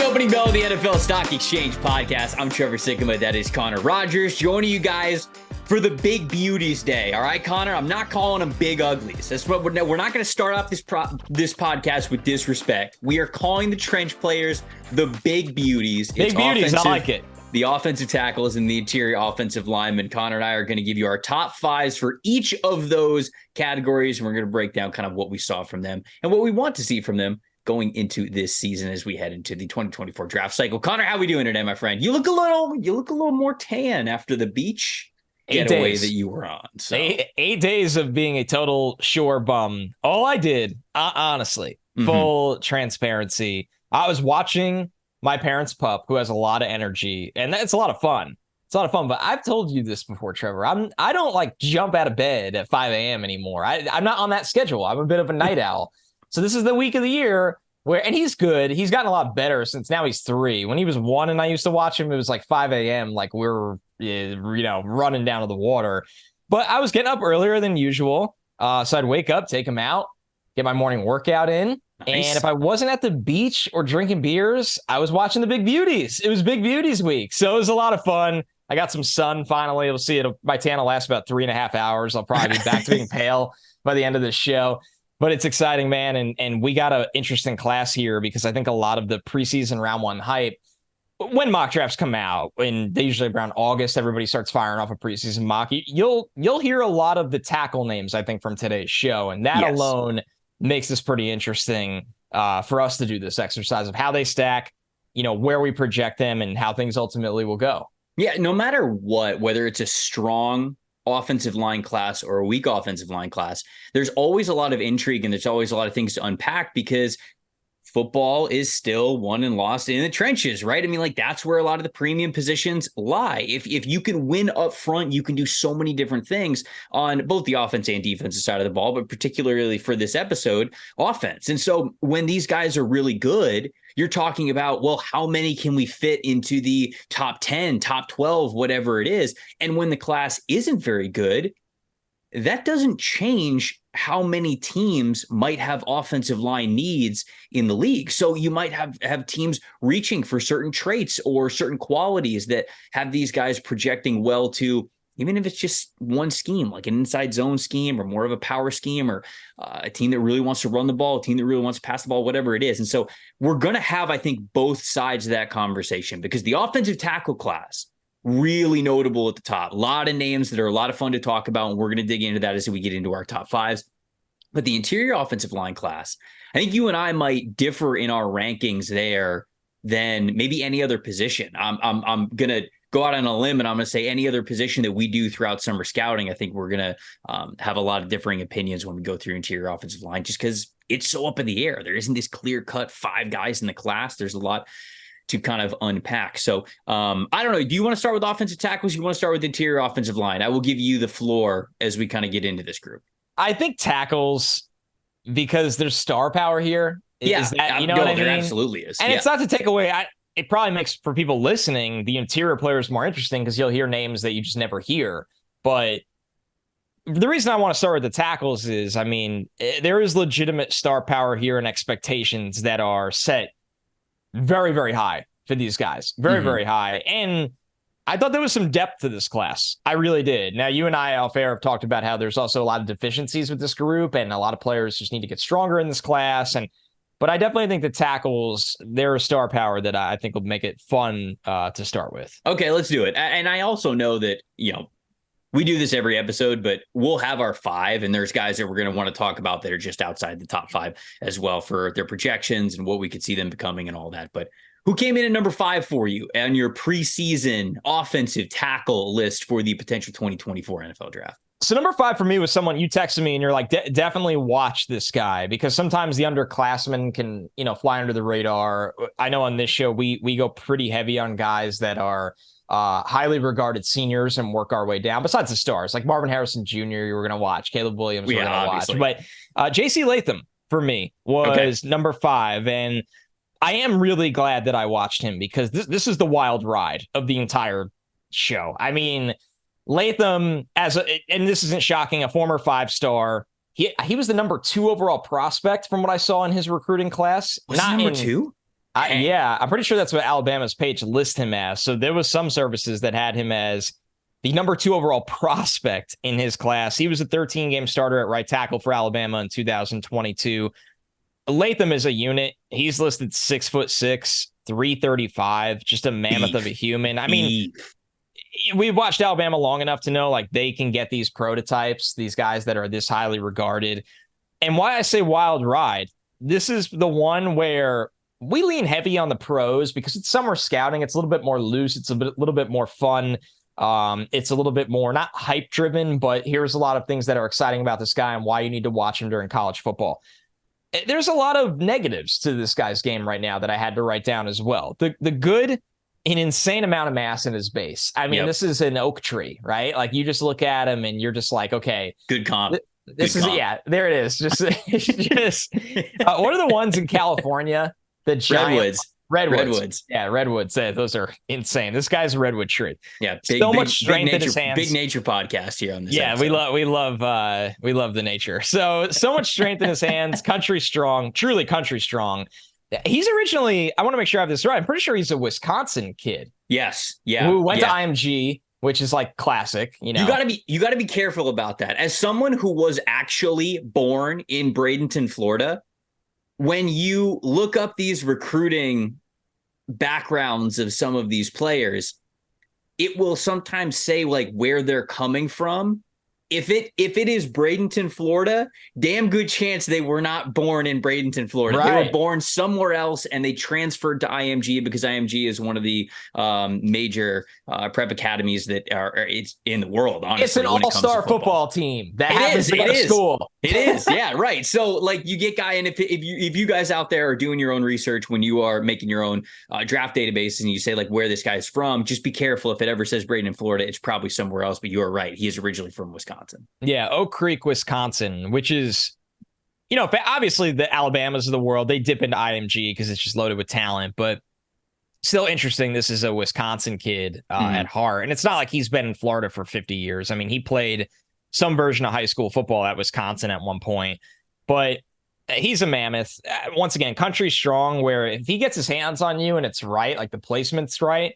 Opening bell of the NFL Stock Exchange podcast. I'm Trevor Sikkema. That is Connor Rogers joining you guys for the Big Beauties Day. All right, Connor, I'm not calling them big uglies. That's what we're not going to start off this podcast with disrespect. We are calling the trench players the Big Beauties. Big Beauties, I like it. The offensive tackles and the interior offensive linemen. Connor and I are going to give you our top fives for each of those categories. And we're going to break down kind of what we saw from them and what we want to see from them going into this season as we head into the 2024 draft cycle. Connor, how are we doing today, my friend? You look a little more tan after the beach getaway that you were on. So 8 days of being a total shore bum. All I did, honestly, full transparency, I was watching my parents' pup, who has a lot of energy, and it's a lot of fun. It's a lot of fun, but I've told you this before, Trevor. I don't like jump out of bed at 5 a.m. anymore. I'm not on that schedule. I'm a bit of a night owl. So this is the week of the year and he's good. He's gotten a lot better since now he's 3. When he was 1 and I used to watch him, it was like 5 a.m. Like we're, running down to the water. But I was getting up earlier than usual. So I'd wake up, take him out, get my morning workout in. Nice. And if I wasn't at the beach or drinking beers, I was watching the Big Beauties. It was Big Beauties week. So it was a lot of fun. I got some sun finally. You'll see my tan will last about 3.5 hours. I'll probably be back to being pale by the end of this show. But it's exciting, man, and we got an interesting class here because I think a lot of the preseason round 1 hype, when mock drafts come out, and they usually around August, everybody starts firing off a preseason mock. You'll hear a lot of the tackle names, I think, from today's show, and that alone makes this pretty interesting for us to do this exercise of how they stack, where we project them, and how things ultimately will go. Yeah, no matter what, whether it's a strong offensive line class or a weak offensive line class, there's always a lot of intrigue and there's always a lot of things to unpack because football is still won and lost in the trenches, right? I mean, like that's where a lot of the premium positions lie. If you can win up front, you can do so many different things on both the offense and defensive side of the ball, but particularly for this episode, offense. And so when these guys are really good, you're talking about, well, how many can we fit into the top 10, top 12, whatever it is? And when the class isn't very good, that doesn't change how many teams might have offensive line needs in the league. So you might have teams reaching for certain traits or certain qualities that have these guys projecting well to, even if it's just one scheme, like an inside zone scheme or more of a power scheme or a team that really wants to run the ball, a team that really wants to pass the ball, whatever it is. And so we're going to have, I think, both sides of that conversation because the offensive tackle class, really notable at the top. A lot of names that are a lot of fun to talk about, and we're going to dig into that as we get into our top fives. But the interior offensive line class, I think you and I might differ in our rankings there than maybe any other position. I'm going to go out on a limb and I'm going to say any other position that we do throughout summer scouting, I think we're going to have a lot of differing opinions when we go through interior offensive line, just because it's so up in the air. There isn't this clear cut 5 guys in the class. There's a lot to kind of unpack. So I don't know. Do you want to start with offensive tackles? You want to start with interior offensive line? I will give you the floor as we kind of get into this group. I think tackles, because there's star power here. Yeah, is that, what I mean? There absolutely is. And it's not to take away. It probably makes, for people listening, the interior players more interesting because you'll hear names that you just never hear. But the reason I want to start with the tackles is, I mean, there is legitimate star power here and expectations that are set very, very high for these guys. Very, very high. And I thought there was some depth to this class. I really did. Now, you and I off air have talked about how there's also a lot of deficiencies with this group and a lot of players just need to get stronger in this class. But I definitely think the tackles, they're a star power that I think will make it fun to start with. Okay, let's do it. And I also know that, we do this every episode, but we'll have our 5, and there's guys that we're going to want to talk about that are just outside the top 5 as well for their projections and what we could see them becoming and all that. But who came in at number 5 for you on your preseason offensive tackle list for the potential 2024 NFL draft? So number 5 for me was someone you texted me and you're like, definitely watch this guy, because sometimes the underclassmen can, fly under the radar. I know on this show, we go pretty heavy on guys that are highly regarded seniors and work our way down. Besides the stars, like Marvin Harrison Jr., you were going to watch, Caleb Williams, we're going to watch. But J.C. Latham for me was number 5. And I am really glad that I watched him because this is the wild ride of the entire show. I mean, Latham, and this isn't shocking, a former 5-star. He was the number 2 overall prospect from what I saw in his recruiting class. Was he number 2? Yeah, I'm pretty sure that's what Alabama's page lists him as. So there was some services that had him as the number 2 overall prospect in his class. He was a 13-game starter at right tackle for Alabama in 2022. Lathan is a unit. He's listed 6'6", 335, just a mammoth of a human. I mean, we've watched Alabama long enough to know like they can get these prototypes, these guys that are this highly regarded. And why I say wild ride, this is the one where we lean heavy on the pros because it's summer scouting. It's a little bit more loose. It's a little bit more fun. It's a little bit more not hype driven, but here's a lot of things that are exciting about this guy and why you need to watch him during college football. There's a lot of negatives to this guy's game right now that I had to write down as well. The good, an insane amount of mass in his base. I mean, This is an oak tree, right? Like you just look at him and you're just like, okay, good comp. This is comp. There it is. Just what are the ones in California? The giant Redwoods. Yeah, redwoods. Those are insane. This guy's a redwood tree. Yeah, so much strength in his hands. Big nature podcast here on this. Yeah, episode. we love the nature. So much strength in his hands. Country strong, truly country strong. He's originally, I want to make sure I have this right. I'm pretty sure he's a Wisconsin kid. Yes. Yeah. Who went to IMG, which is like classic. You know, you gotta be careful about that. As someone who was actually born in Bradenton, Florida. When you look up these recruiting backgrounds of some of these players, it will sometimes say like where they're coming from. If it is Bradenton, Florida, damn good chance they were not born in Bradenton, Florida. Right. They were born somewhere else and they transferred to IMG because IMG is one of the major prep academies that it's in the world. Honestly, it's an all-star football team that happens to go to school. It is, yeah, right. So like you get guy, and if you guys out there are doing your own research when you are making your own draft database and you say like where this guy's from, just be careful. If it ever says Bradenton, Florida, it's probably somewhere else. But you are right; he is originally from Wisconsin. Yeah, Oak Creek, Wisconsin, which is, obviously the Alabamas of the world, they dip into IMG because it's just loaded with talent, but still interesting. This is a Wisconsin kid at heart. And it's not like he's been in Florida for 50 years. I mean, he played some version of high school football at Wisconsin at one point, but he's a mammoth. Once again, country strong, where if he gets his hands on you and it's right, like the placement's right,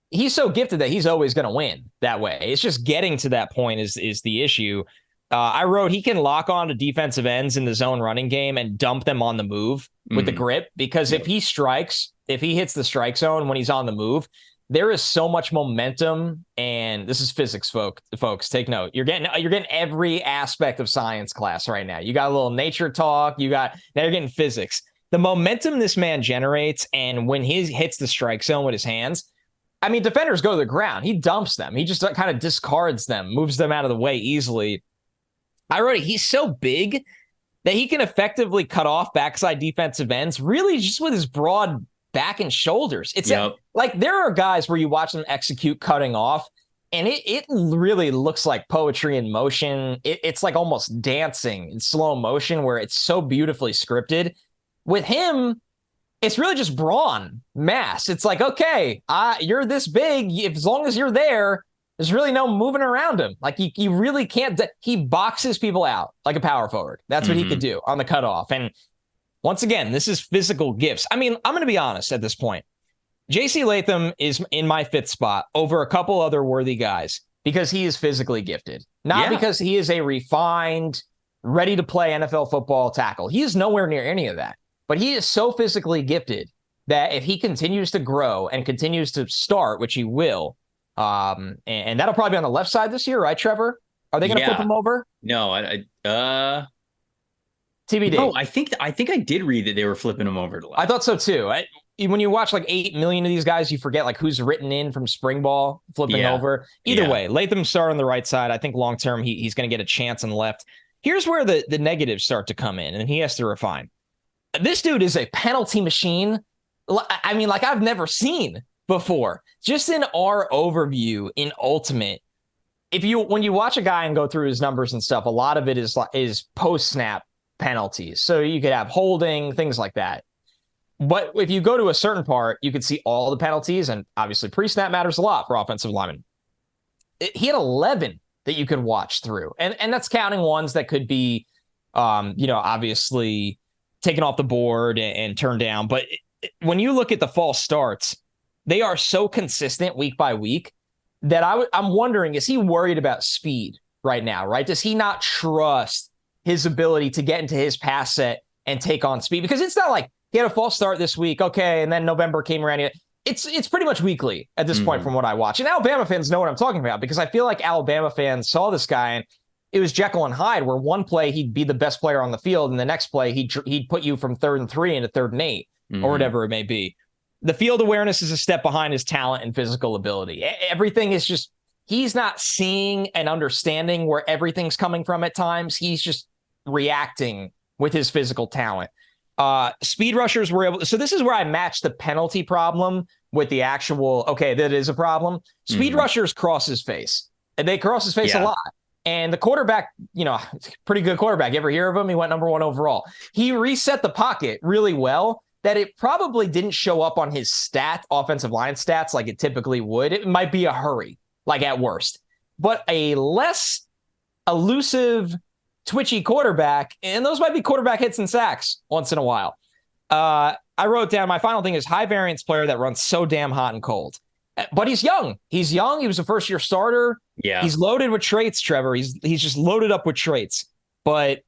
he's so gifted that he's always going to win that way. It's just getting to that point is the issue. I wrote he can lock on to defensive ends in the zone running game and dump them on the move with the grip, because if he hits the strike zone when he's on the move, there is so much momentum. And this is physics, folks. Take note. You're getting every aspect of science class right now. You got a little nature talk. Now you're getting physics. The momentum this man generates, and when he hits the strike zone with his hands, I mean, defenders go to the ground. He dumps them. He just kind of discards them, moves them out of the way easily. I wrote it. He's so big that he can effectively cut off backside defensive ends, really just with his broad back and shoulders. It's like there are guys where you watch them execute cutting off, and it really looks like poetry in motion. It's like almost dancing in slow motion where it's so beautifully scripted. With him, it's really just brawn mass. It's like, okay, you're this big. As long as you're there, there's really no moving around him. Like you really can't. He boxes people out like a power forward. That's what he could do on the cutoff. And once again, this is physical gifts. I mean, I'm going to be honest at this point. JC Lathan is in my 5th spot over a couple other worthy guys because he is physically gifted, not because he is a refined, ready to play NFL football tackle. He is nowhere near any of that. But he is so physically gifted that if he continues to grow and continues to start, which he will, and that'll probably be on the left side this year, right, Trevor? Are they going to flip him over? No, TBD. No, I think I did read that they were flipping him over to left. I thought so too. When you watch like 8 million of these guys, you forget like who's written in from spring ball, flipping over. Either way, Lathan start on the right side. I think long term he's going to get a chance on the left. Here's where the negatives start to come in, and he has to refine. This dude is a penalty machine. I mean, like I've never seen before. Just in our overview in Ultimate, when you watch a guy and go through his numbers and stuff, a lot of it is post-snap penalties. So you could have holding, things like that. But if you go to a certain part, you could see all the penalties, and obviously pre-snap matters a lot for offensive linemen. He had 11 that you could watch through, and that's counting ones that could be, obviously taken off the board and turned down. But when you look at the false starts, they are so consistent week by week that I'm wondering, is he worried about speed right now, right? Does he not trust his ability to get into his pass set and take on speed? Because it's not like he had a false start this week, okay, and then November came around. It's pretty much weekly at this point from what I watch. And Alabama fans know what I'm talking about, because I feel like Alabama fans saw this guy and it was Jekyll and Hyde, where one play he'd be the best player on the field, and the next play he'd put you from 3rd and 3 into 3rd and 8 or whatever it may be. The field awareness is a step behind his talent and physical ability. Everything is just, he's not seeing and understanding where everything's coming from at times. He's just reacting with his physical talent. Speed rushers were able, so this is where I match the penalty problem with the actual, okay, that is a problem. Speed rushers cross his face, and they cross his face a lot. And the quarterback, pretty good quarterback. You ever hear of him? He went number 1 overall. He reset the pocket really well, that it probably didn't show up on his offensive line stats like it typically would. It might be a hurry, like at worst. But a less elusive, twitchy quarterback, and those might be quarterback hits and sacks once in a while. I wrote down, my final thing is high variance player that runs so damn hot and cold. But he's young. He's young. He was a first-year starter. Yeah. He's loaded with traits, Trevor. He's just loaded up with traits. But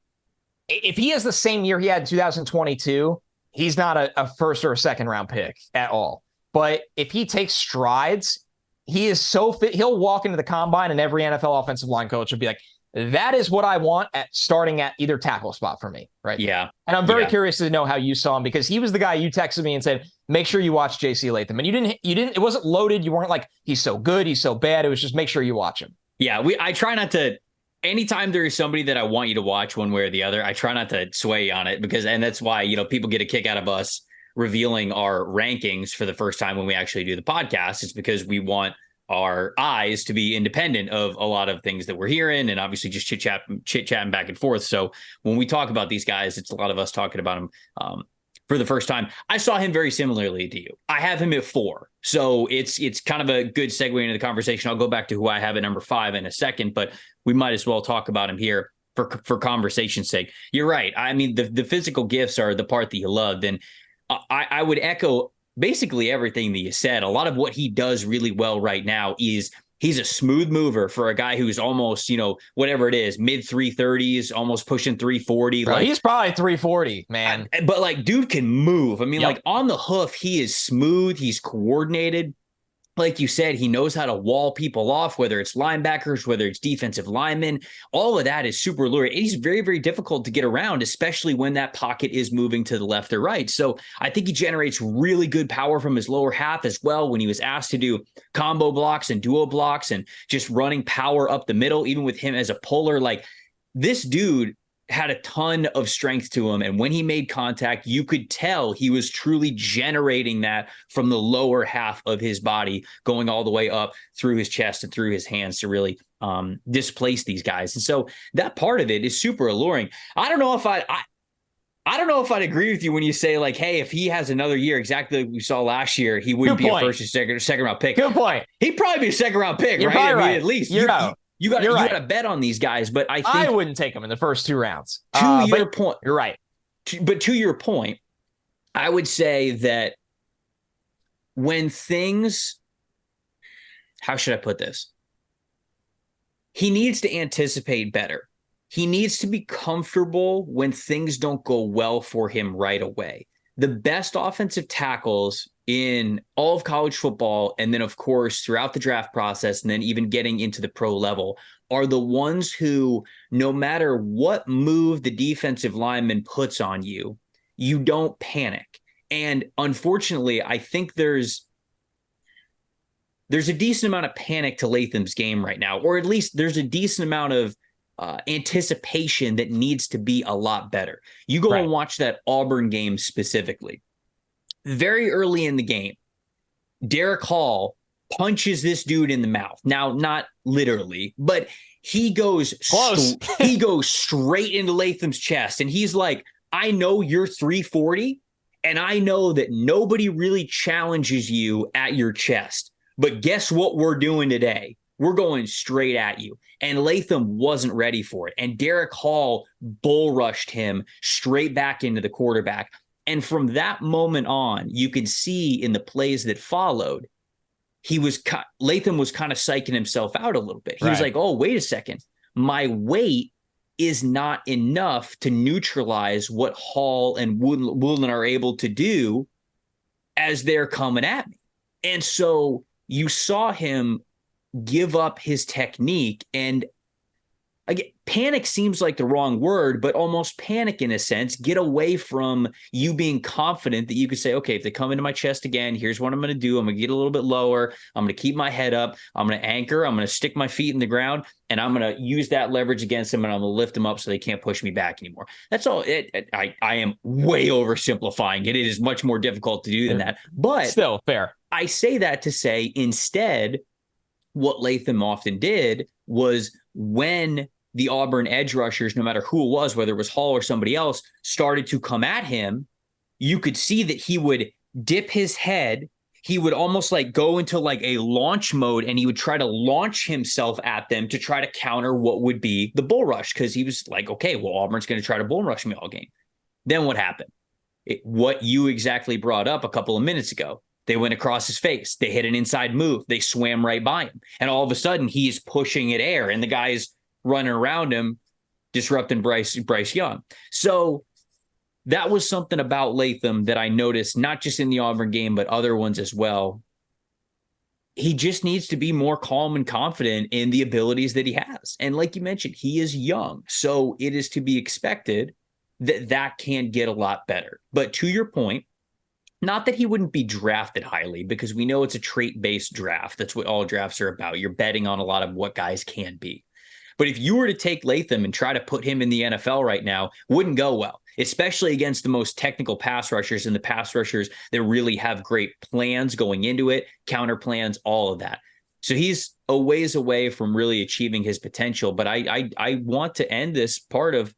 if he has the same year he had in 2022, he's not a first or a second round pick at all. But if he takes strides, he is so fit. He'll walk into the combine and every NFL offensive line coach will be like, that is what I want at starting at either tackle spot for me. Right. Yeah. And I'm very curious to know how you saw him, because he was the guy you texted me and said, make sure you watch JC Lathan. And you didn't, it wasn't loaded. You weren't like, he's so good, he's so bad. It was just, make sure you watch him. Yeah. I try not to, anytime there is somebody that I want you to watch one way or the other, I try not to sway on it, and that's why, people get a kick out of us revealing our rankings for the first time when we actually do the podcast. It's because we want our eyes to be independent of a lot of things that we're hearing, and obviously just chit-chatting back and forth. So when we talk about these guys, it's a lot of us talking about them for the first time. I saw him very similarly to you. I have him at 4. So it's kind of a good segue into the conversation. I'll go back to who I have at number 5 in a second, but we might as well talk about him here for conversation's sake. You're right. I mean, the physical gifts are the part that you loved. And I would echo basically everything that you said. A lot of what he does really well right now is he's a smooth mover for a guy who's almost, whatever it is, mid 330s, almost pushing 340. Bro, he's probably 340, man. But like, dude can move. I mean, like on the hoof, he is smooth. He's coordinated. Like you said, he knows how to wall people off, whether it's linebackers, whether it's defensive linemen. All of that is super alluring. And he's very, very difficult to get around, especially when that pocket is moving to the left or right. So I think he generates really good power from his lower half as well when he was asked to do combo blocks and duo blocks and just running power up the middle, even with him as a puller. Like, this dude had a ton of strength to him. And when he made contact, you could tell he was truly generating that from the lower half of his body, going all the way up through his chest and through his hands to really displace these guys. And so that part of it is super alluring. I don't know if I'd agree with you when you say, like, hey, if he has another year exactly like we saw last year, he wouldn't be a first or second round pick. Good point. He'd probably be a second round pick, You're right? I mean, right. at least you got to bet on these guys, but I think I wouldn't take them in the first 2 rounds. To your point, you're right. But to your point, I would say that when things, how should I put this? He needs to anticipate better. He needs to be comfortable when things don't go well for him right away. The best offensive tackles in all of college football, and then, of course, throughout the draft process, and then even getting into the pro level, are the ones who, no matter what move the defensive lineman puts on you, you don't panic. And unfortunately, I think there's a decent amount of panic to Latham's game right now, or at least there's a decent amount of anticipation that needs to be a lot better. You go and watch that Auburn game specifically. Very early in the game, Derek Hall punches this dude in the mouth. Now, not literally, but he goes he goes straight into Latham's chest, and he's like, I know you're 340, and I know that nobody really challenges you at your chest. But guess what we're doing today? We're going straight at you. And Latham wasn't ready for it. And Derek Hall bull rushed him straight back into the quarterback. And from that moment on, you can see in the plays that followed, Lathan was kind of psyching himself out a little bit. He was like, oh, wait a second. My weight is not enough to neutralize what Hall and Woolen are able to do as they're coming at me. And so you saw him give up his technique, and again, panic seems like the wrong word, but almost panic in a sense. Get away from you being confident that you could say, okay, if they come into my chest again, here's what I'm going to do. I'm going to get a little bit lower. I'm going to keep my head up. I'm going to anchor. I'm going to stick my feet in the ground, and I'm going to use that leverage against them, and I'm going to lift them up so they can't push me back anymore. That's all. I am way oversimplifying it. It is much more difficult to do than that. But still fair. I say that to say instead, what Lathan often did was when the Auburn edge rushers, no matter who it was, whether it was Hall or somebody else, started to come at him, you could see that he would dip his head. He would almost like go into like a launch mode, and he would try to launch himself at them to try to counter what would be the bull rush, because he was like, okay, well, Auburn's going to try to bull rush me all game. Then what happened? What you exactly brought up a couple of minutes ago. They went across his face. They hit an inside move. They swam right by him. And all of a sudden, he's pushing at air, and the guy's running around him, disrupting Bryce Young. So that was something about Lathan that I noticed, not just in the Auburn game, but other ones as well. He just needs to be more calm and confident in the abilities that he has. And like you mentioned, he is young. So it is to be expected that that can get a lot better. But to your point, not that he wouldn't be drafted highly, because we know it's a trait-based draft. That's what all drafts are about. You're betting on a lot of what guys can be. But if you were to take Lathan and try to put him in the NFL right now, wouldn't go well, especially against the most technical pass rushers and the pass rushers that really have great plans going into it, counter plans, all of that. So he's a ways away from really achieving his potential. But I want to end this part of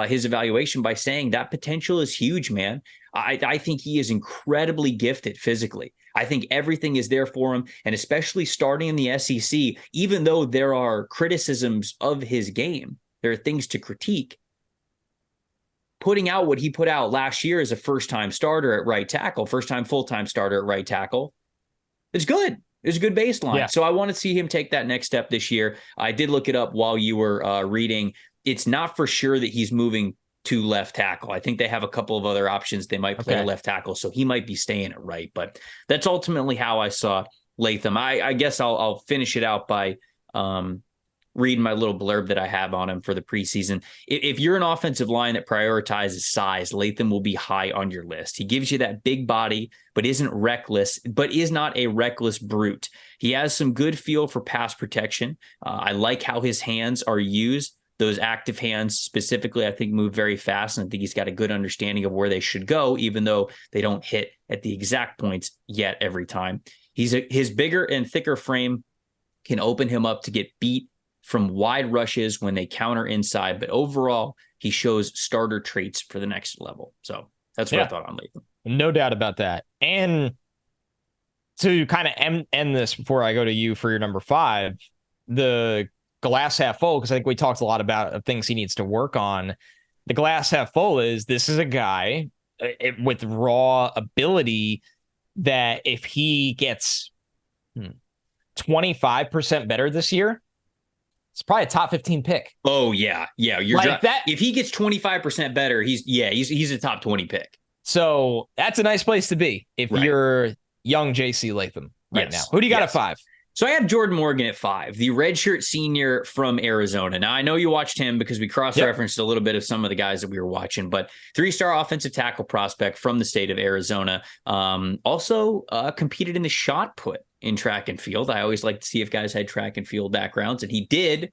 his evaluation by saying that potential is huge, man. I think he is incredibly gifted physically. I think everything is there for him, and especially starting in the SEC, even though there are criticisms of his game, there are things to critique. Putting out what he put out last year as a first-time starter at right tackle, first-time full-time starter at right tackle, it's good. It's a good baseline. Yeah. So I want to see him take that next step this year. I did look it up while you were reading. It's not for sure that he's moving to left tackle. I think they have a couple of other options. They might play left tackle, so he might be staying at right. But that's ultimately how I saw Lathan. I guess I'll finish it out by reading my little blurb that I have on him for the preseason. If you're an offensive line that prioritizes size, Lathan will be high on your list. He gives you that big body, but isn't reckless, but is not a reckless brute. He has some good feel for pass protection. I like how his hands are used. Those active hands specifically, I think, move very fast, and I think he's got a good understanding of where they should go, even though they don't hit at the exact points yet every time. His bigger and thicker frame can open him up to get beat from wide rushes when they counter inside, but overall, he shows starter traits for the next level. So that's what I thought on Lathan. No doubt about that. And to kind of end this before I go to you for your number 5, the glass half full, because I think we talked a lot about things he needs to work on. The glass half full is this is a guy with raw ability that if he gets 25% better this year, it's probably a top 15 pick. Oh, yeah. Yeah. You're like that. If he gets 25% better, he's a top 20 pick. So that's a nice place to be if you're young JC Lathan right now. Who do you got at 5? So I have Jordan Morgan at 5, the redshirt senior from Arizona. Now, I know you watched him because we cross-referenced a little bit of some of the guys that we were watching, but 3-star offensive tackle prospect from the state of Arizona. Also competed in the shot put in track and field. I always like to see if guys had track and field backgrounds, and he did.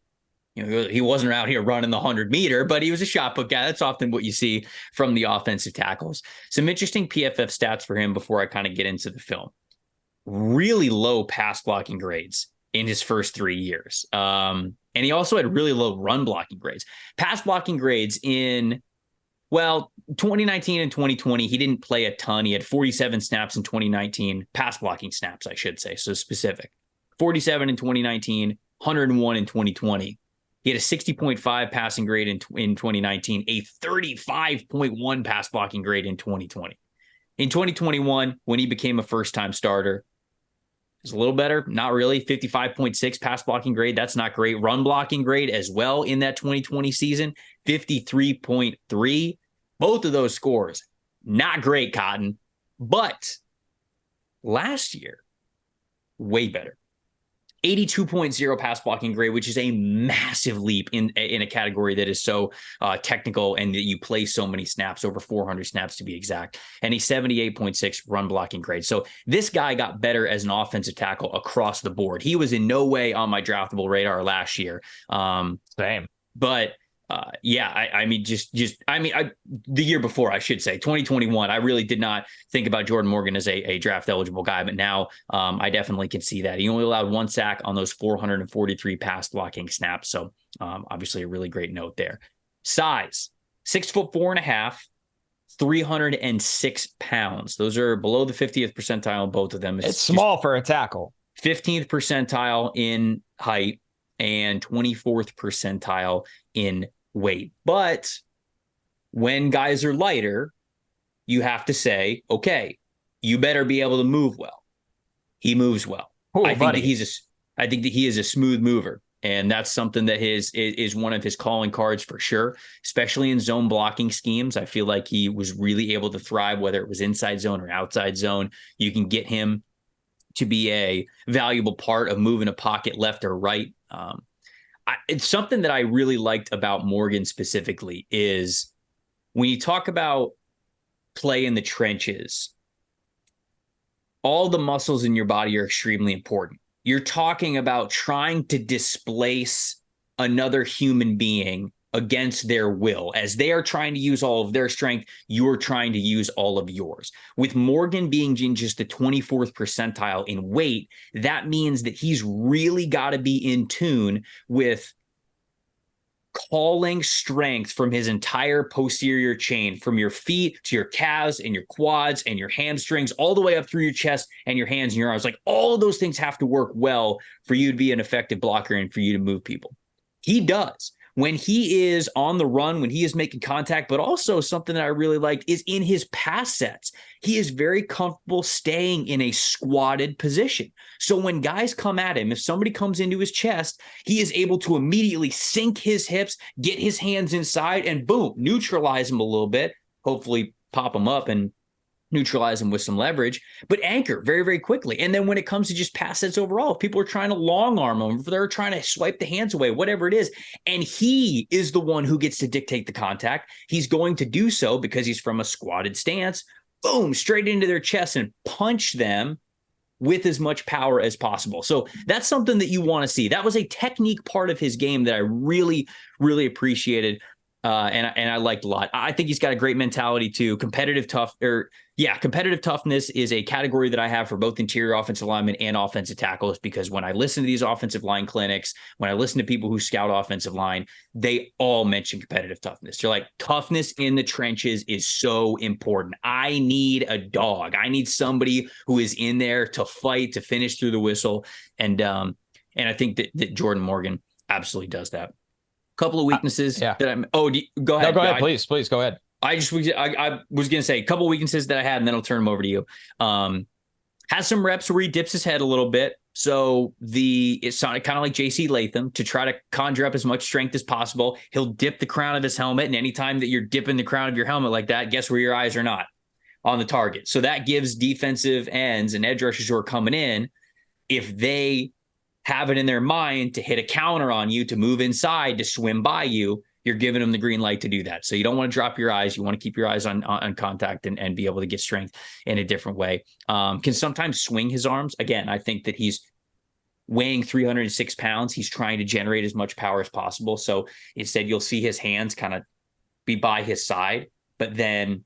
You know, he wasn't out here running the 100-meter, but he was a shot put guy. That's often what you see from the offensive tackles. Some interesting PFF stats for him before I kind of get into the film. Really low pass blocking grades in his first 3 years. And he also had really low run blocking grades. Pass blocking grades in, 2019 and 2020, he didn't play a ton. He had 47 snaps in 2019, pass blocking snaps, I should say, so specific. 47 in 2019, 101 in 2020. He had a 60.5 passing grade in 2019, a 35.1 pass blocking grade in 2020. In 2021, when he became a first-time starter, it's a little better, not really. 55.6 pass blocking grade. That's not great. Run blocking grade as well in that 2020 season, 53.3. Both of those scores, not great, Cotton. But last year, way better. 82.0 pass blocking grade, which is a massive leap in a category that is so technical and that you play so many snaps, over 400 snaps to be exact, and a 78.6 run blocking grade. So this guy got better as an offensive tackle across the board. He was in no way on my draftable radar last year. Same. But the year before, I should say, 2021, I really did not think about Jordan Morgan as a draft eligible guy, but now I definitely can see that. He only allowed 1 sack on those 443 pass blocking snaps. So obviously a really great note there. Size, 6'4.5", 306 pounds. Those are below the 50th percentile in both of them. It's small for a tackle. 15th percentile in height and 24th percentile in weight. But when guys are lighter, you have to say, okay, you better be able to move well. He moves well. Ooh, I think that he is a smooth mover. And that's something that is one of his calling cards for sure, especially in zone blocking schemes. I feel like he was really able to thrive, whether it was inside zone or outside zone. You can get him to be a valuable part of moving a pocket left or right. It's something that I really liked about Morgan specifically is when you talk about play in the trenches, all the muscles in your body are extremely important. You're talking about trying to displace another human being against their will. As they are trying to use all of their strength, you're trying to use all of yours. With Morgan being in just the 24th percentile in weight, that means that he's really got to be in tune with calling strength from his entire posterior chain, from your feet to your calves and your quads and your hamstrings, all the way up through your chest and your hands and your arms. Like, all of those things have to work well for you to be an effective blocker and for you to move people. He does. When he is on the run, when he is making contact, but also something that I really liked is in his pass sets. He is very comfortable staying in a squatted position. So when guys come at him, if somebody comes into his chest, he is able to immediately sink his hips, get his hands inside, and boom, neutralize him a little bit, hopefully pop him up and neutralize him with some leverage, but anchor very, very quickly. And then when it comes to just pass sets overall, if people are trying to long arm him, if they're trying to swipe the hands away, whatever it is, and he is the one who gets to dictate the contact, he's going to do so because he's from a squatted stance, boom, straight into their chest and punch them with as much power as possible. So that's something that you want to see. That was a technique part of his game that I really, really appreciated. And I liked a lot. I think he's got a great mentality too. Competitive toughness is a category that I have for both interior offensive linemen and offensive tackles, because when I listen to these offensive line clinics, when I listen to people who scout offensive line, they all mention competitive toughness. They're like, toughness in the trenches is so important. I need a dog. I need somebody who is in there to fight, to finish through the whistle. And I think that Jordan Morgan absolutely does that. Couple of weaknesses that I'm. Oh, go ahead. No, go ahead, please go ahead. I was going to say a couple of weaknesses that I had, and then I'll turn them over to you. Has some reps where he dips his head a little bit. So it's kind of like JC Lathan, to try to conjure up as much strength as possible. He'll dip the crown of his helmet, and anytime that you're dipping the crown of your helmet like that, guess where your eyes are not? On the target. So that gives defensive ends and edge rushers who are coming in, if they have it in their mind to hit a counter on you, to move inside, to swim by you, you're giving them the green light to do that. So you don't want to drop your eyes. You want to keep your eyes on contact and be able to get strength in a different way. Can sometimes swing his arms. Again, I think that he's weighing 306 pounds. He's trying to generate as much power as possible. So instead, you'll see his hands kind of be by his side, but then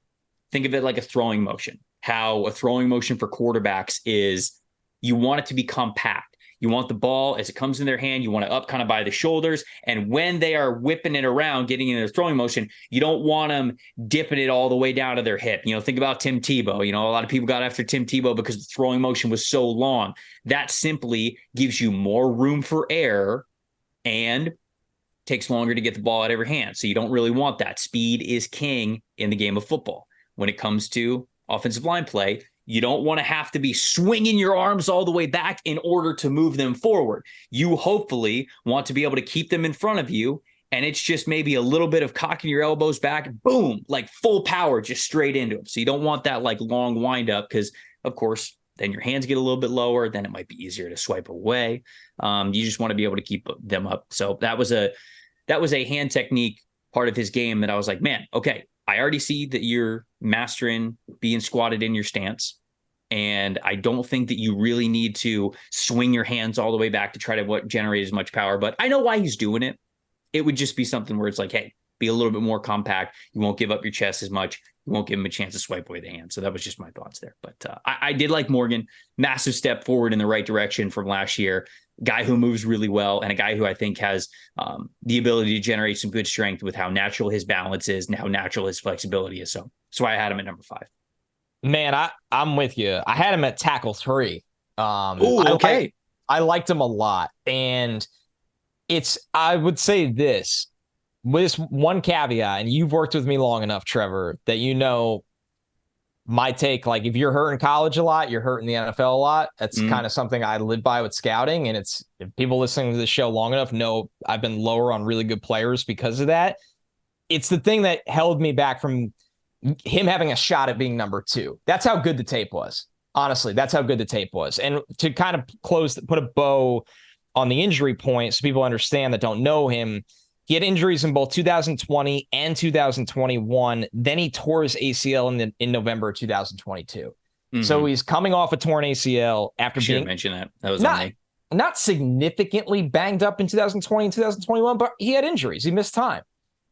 think of it like a throwing motion. How a throwing motion for quarterbacks is, you want it to be compact. You want the ball, as it comes in their hand, you want it up kind of by the shoulders. And when they are whipping it around, getting in their throwing motion, you don't want them dipping it all the way down to their hip. Think about Tim Tebow. A lot of people got after Tim Tebow because the throwing motion was so long. That simply gives you more room for error and takes longer to get the ball out of your hand. So you don't really want that. Speed is king in the game of football. When it comes to offensive line play, you don't want to have to be swinging your arms all the way back in order to move them forward. You hopefully want to be able to keep them in front of you. And it's just maybe a little bit of cocking your elbows back, boom, like full power, just straight into them. So you don't want that like long wind up because, of course, then your hands get a little bit lower. Then it might be easier to swipe away. You just want to be able to keep them up. So that was a hand technique part of his game that I was like, man, okay, I already see that you're mastering being squatted in your stance. And I don't think that you really need to swing your hands all the way back to try to generate as much power. But I know why he's doing it. It would just be something where it's like, hey, be a little bit more compact. You won't give up your chest as much. You won't give him a chance to swipe away the hand. So that was just my thoughts there. But I did like Morgan. Massive step forward in the right direction from last year. Guy who moves really well and a guy who I think has the ability to generate some good strength with how natural his balance is and how natural his flexibility is. So that's why I had him at number 5. Man, I'm with you. I had him at tackle 3. Okay. I liked him a lot. And I would say this, with this one caveat, and you've worked with me long enough, Trevor, that you know my take, like if you're hurt in college a lot, you're hurt in the NFL a lot. That's kind of something I live by with scouting. And if people listening to the show long enough know I've been lower on really good players because of that. It's the thing that held me back from him having a shot at being number 2. That's how good the tape was. Honestly, that's how good the tape was. And to kind of put a bow on the injury point so people understand that don't know him, he had injuries in both 2020 and 2021. Then he tore his ACL in November of 2022. So he's coming off a torn ACL after being mentioned that. That was not significantly banged up in 2020 and 2021, but he had injuries. He missed time.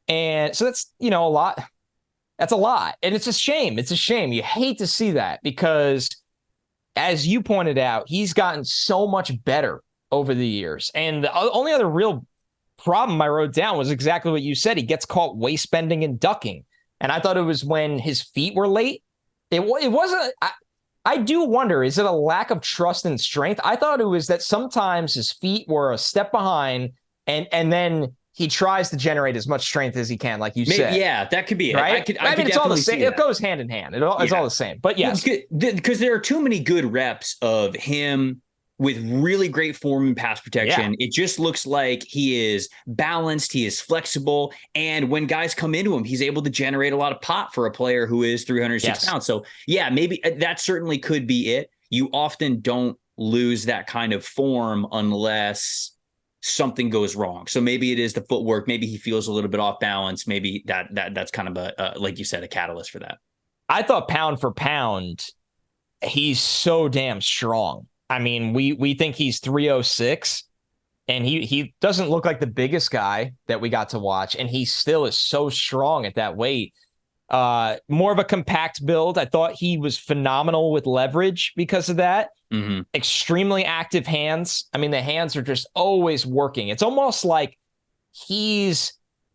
And so that's, a lot. That's a lot. And it's a shame. It's a shame. You hate to see that because, as you pointed out, he's gotten so much better over the years. And the only other real problem I wrote down was exactly what you said. He gets caught waist bending and ducking. And I thought it was when his feet were late. It wasn't. I do wonder, is it a lack of trust and strength? I thought it was that sometimes his feet were a step behind and then he tries to generate as much strength as he can, like you said. Yeah, that could be it. Right? I mean, it's all the same. It goes hand in hand. It's all the same. But yes. Because there are too many good reps of him with really great form and pass protection. It just looks like he is balanced, he is flexible, and when guys come into him, he's able to generate a lot of pop for a player who is 306 pounds. So yeah, maybe that certainly could be it. You often don't lose that kind of form unless something goes wrong. So maybe it is the footwork. Maybe he feels a little bit off balance. Maybe that's kind of a like you said, a catalyst for that. I thought pound for pound, he's so damn strong. I mean, we think he's 306, and he doesn't look like the biggest guy that we got to watch, and he still is so strong at that weight. More of a compact build. I thought he was phenomenal with leverage because of that. Extremely active hands. I mean, the hands are just always working. It's almost like he's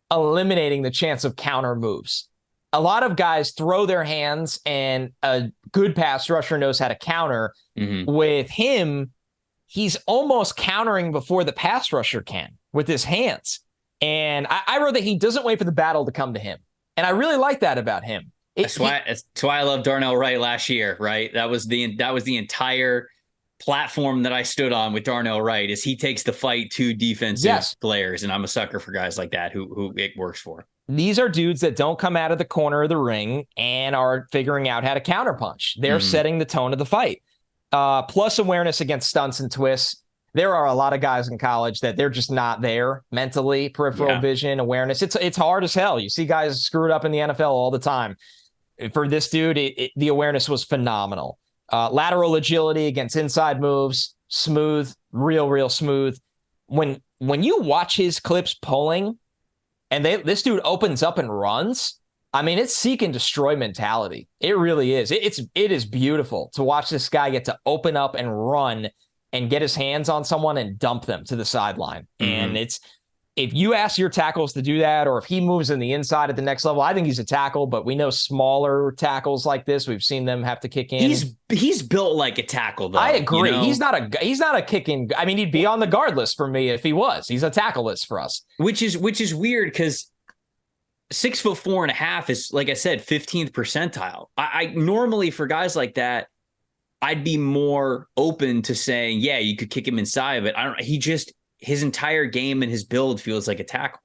eliminating the chance of counter moves. A lot of guys throw their hands, and a good pass rusher knows how to counter. With him, he's almost countering before the pass rusher can with his hands. And I wrote that he doesn't wait for the battle to come to him. And I really like that about him. That's why I love Darnell Wright last year, right? That was the entire platform that I stood on with Darnell Wright, is he takes the fight to defensive players. And I'm a sucker for guys like that who it works for. These are dudes that don't come out of the corner of the ring and are figuring out how to counterpunch. They're setting the tone of the fight. Plus awareness against stunts and twists. There are a lot of guys in college that they're just not there mentally, peripheral vision, awareness. It's hard as hell. You see guys screwed up in the NFL all the time. For this dude, the awareness was phenomenal. Lateral agility against inside moves, smooth, real smooth. When you watch his clips pulling, and this dude opens up and runs, I mean, it's seek and destroy mentality. It really is. It is beautiful to watch this guy get to open up and run and get his hands on someone and dump them to the sideline. And if you ask your tackles to do that, or if he moves in the inside at the next level, I think he's a tackle, but we know smaller tackles like this, we've seen them have to kick in. He's built like a tackle, though. I agree. You know? He's not a kicking. I mean, he'd be on the guard list for me if he was. He's a tackle list for us. Which is weird because 6'4.5" is, like I said, 15th percentile. I normally, for guys like that, I'd be more open to saying, yeah, you could kick him inside, but I don't. His entire game and his build feels like a tackle.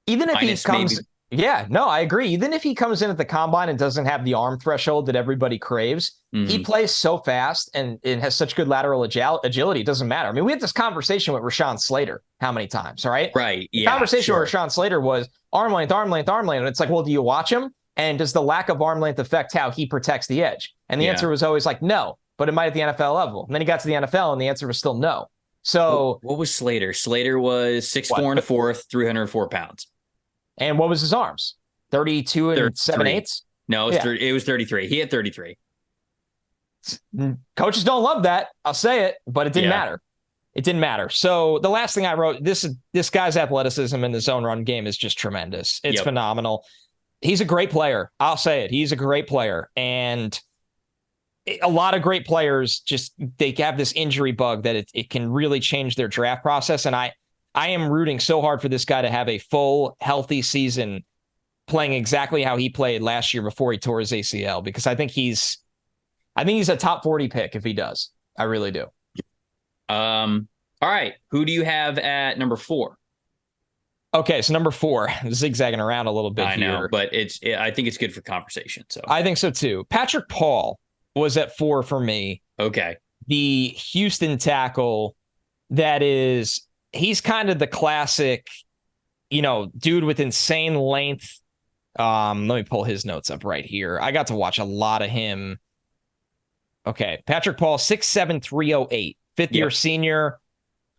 Even if he Minus comes, maybe, yeah, no, I agree. Even if he comes in at the combine and doesn't have the arm threshold that everybody craves, he plays so fast and has such good lateral agility. It doesn't matter. I mean, we had this conversation with Rashawn Slater how many times, all right? right? The Yeah, conversation sure. with Rashawn Slater was arm length, arm length, arm length. And it's like, well, do you watch him? And does the lack of arm length affect how he protects the edge? And the answer was always like, no, but it might at the NFL level. And then he got to the NFL and the answer was still no. So what was Slater? Slater was 6'4" and a fourth, 304 pounds. And what was his arms? 32 and 33. 7/8? No, it was 33. He had 33. Coaches don't love that. I'll say it, but it didn't matter. It didn't matter. So the last thing I wrote, this guy's athleticism in the zone run game is just tremendous. It's phenomenal. He's a great player. I'll say it. He's a great player. And a lot of great players they have this injury bug that it can really change their draft process. And I am rooting so hard for this guy to have a full, healthy season playing exactly how he played last year before he tore his ACL, because I think he's a top 40 pick if he does. I really do. All right. Who do you have at number 4? Okay, so number 4, zigzagging around a little bit here. I know, but I think it's good for conversation. So I think so too. Patrick Paul was at 4 for me. Okay. The Houston tackle he's kind of the classic, dude with insane length. Let me pull his notes up right here. I got to watch a lot of him. Okay, Patrick Paul, 6'7", 308, fifth-year senior,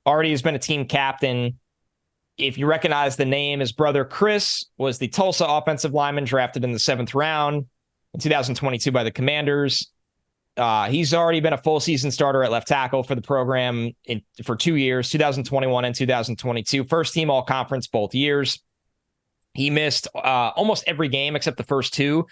already has been a team captain. If you recognize the name, his brother Chris was the Tulsa offensive lineman drafted in the 7th round in 2022 by the Commanders. He's already been a full season starter at left tackle for the program for 2 years, 2021 and 2022. First team all conference both years. He missed almost every game except the first 2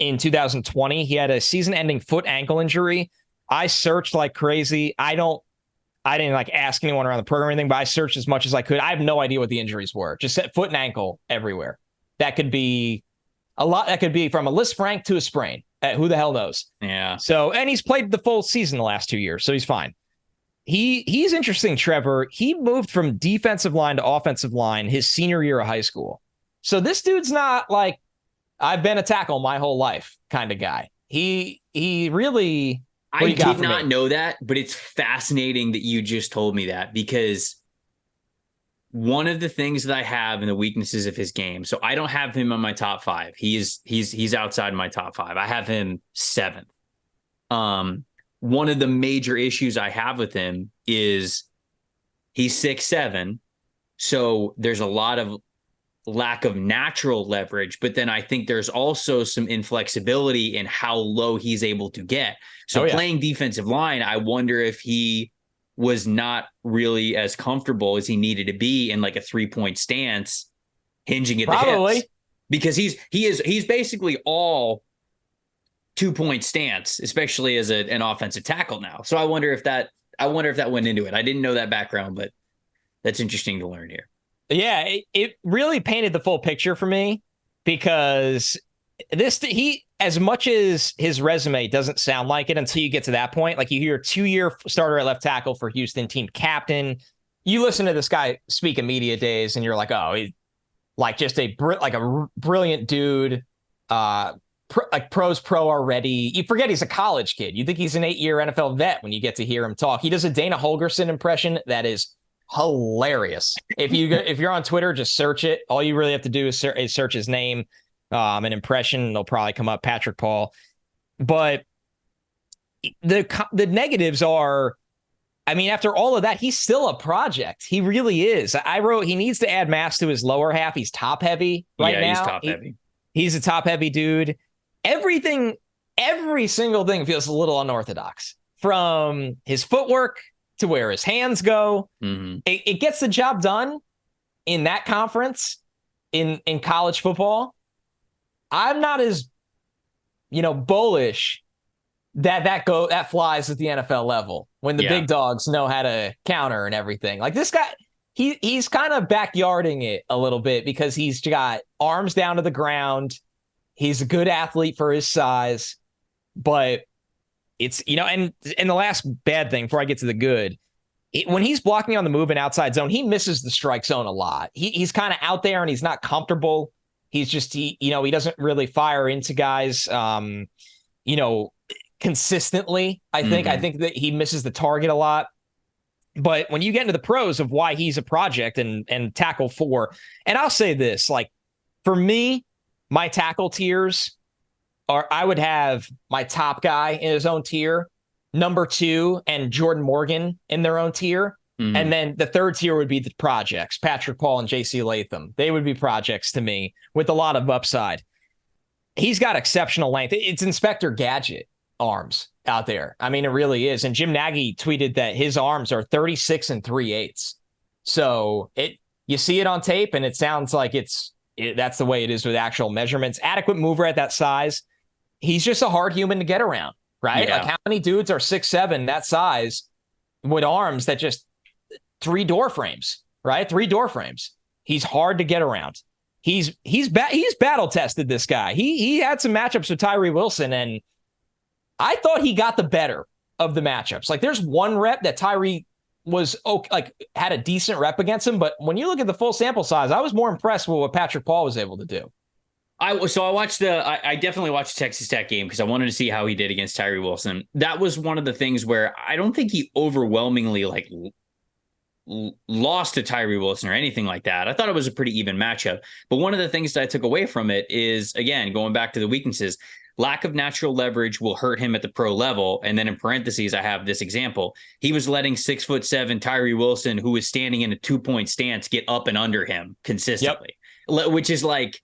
in 2020. He had a season-ending foot ankle injury. I searched like crazy. I didn't like ask anyone around the program or anything, but I searched as much as I could. I have no idea what the injuries were. Just foot and ankle everywhere. That could be a lot. That could be from a Liz Frank to a sprain. Who the hell knows? Yeah. So, and he's played the full season the last 2 years, so he's fine. He's interesting, Trevor. He moved from defensive line to offensive line his senior year of high school. So this dude's not like, I've been a tackle my whole life kind of guy. He really... I did not know that, but it's fascinating that you just told me that, because one of the things that I have in the weaknesses of his game, so I don't have him on my top 5. He's outside my top 5. I have him 7th. One of the major issues I have with him is he's 6'7", so there's a lot of lack of natural leverage, but then I think there's also some inflexibility in how low he's able to get. So playing defensive line, I wonder if he was not really as comfortable as he needed to be in like a 3-point stance, hinging at the hips, because he's basically all 2-point stance, especially as an offensive tackle now. So I wonder if that went into it. I didn't know that background, but that's interesting to learn here. Yeah, it really painted the full picture for me, because as much as his resume doesn't sound like it until you get to that point, like you hear 2-year starter at left tackle for Houston, team captain. You listen to this guy speak in media days and you're like, oh, he's like just a brilliant dude, like pros pro already. You forget he's a college kid. You think he's an 8-year NFL vet when you get to hear him talk. He does a Dana Holgerson impression that is hilarious. If you're on Twitter, just search it. All you really have to do is search his name, an impression, and they'll probably come up, Patrick Paul. But the negatives are, I mean, after all of that, he's still a project. He really is. I wrote he needs to add mass to his lower half. He's top heavy right now. He's top heavy. He's a top heavy dude. Every single thing feels a little unorthodox, from his footwork to where his hands go. Mm-hmm. It gets the job done in that conference in college football. I'm not as, bullish that flies at the NFL level when the big dogs know how to counter and everything. Like this guy, he's kind of backyarding it a little bit because he's got arms down to the ground. He's a good athlete for his size, but it's, and the last bad thing before I get to the good, when he's blocking on the move and outside zone, he misses the strike zone a lot. He's kind of out there and he's not comfortable. He's just, he doesn't really fire into guys, consistently. I think that he misses the target a lot. But when you get into the pros of why he's a project and tackle 4, and I'll say this, like, for me, my tackle tiers are, I would have my top guy in his own tier, number 2 and Jordan Morgan in their own tier. And then the third tier would be the projects, Patrick Paul and JC Latham. They would be projects to me with a lot of upside. He's got exceptional length. It's Inspector Gadget arms out there. I mean, it really is. And Jim Nagy tweeted that his arms are 36 3/8. So you see it on tape and it sounds like that's the way it is with actual measurements. Adequate mover at that size. He's just a hard human to get around, right? Yeah. Like, how many dudes are 6'7", that size, with arms that just 3 door frames, right? 3 door frames. He's hard to get around. He's battle tested, this guy. He had some matchups with Tyree Wilson, and I thought he got the better of the matchups. Like, there's one rep that Tyree was had a decent rep against him, but when you look at the full sample size, I was more impressed with what Patrick Paul was able to do. I definitely watched the Texas Tech game because I wanted to see how he did against Tyree Wilson. That was one of the things where I don't think he overwhelmingly lost to Tyree Wilson or anything like that. I thought it was a pretty even matchup. But one of the things that I took away from it is, again, going back to the weaknesses, lack of natural leverage will hurt him at the pro level. And then in parentheses, I have this example. He was letting 6'7" Tyree Wilson, who was standing in a 2-point stance, get up and under him consistently, which is like,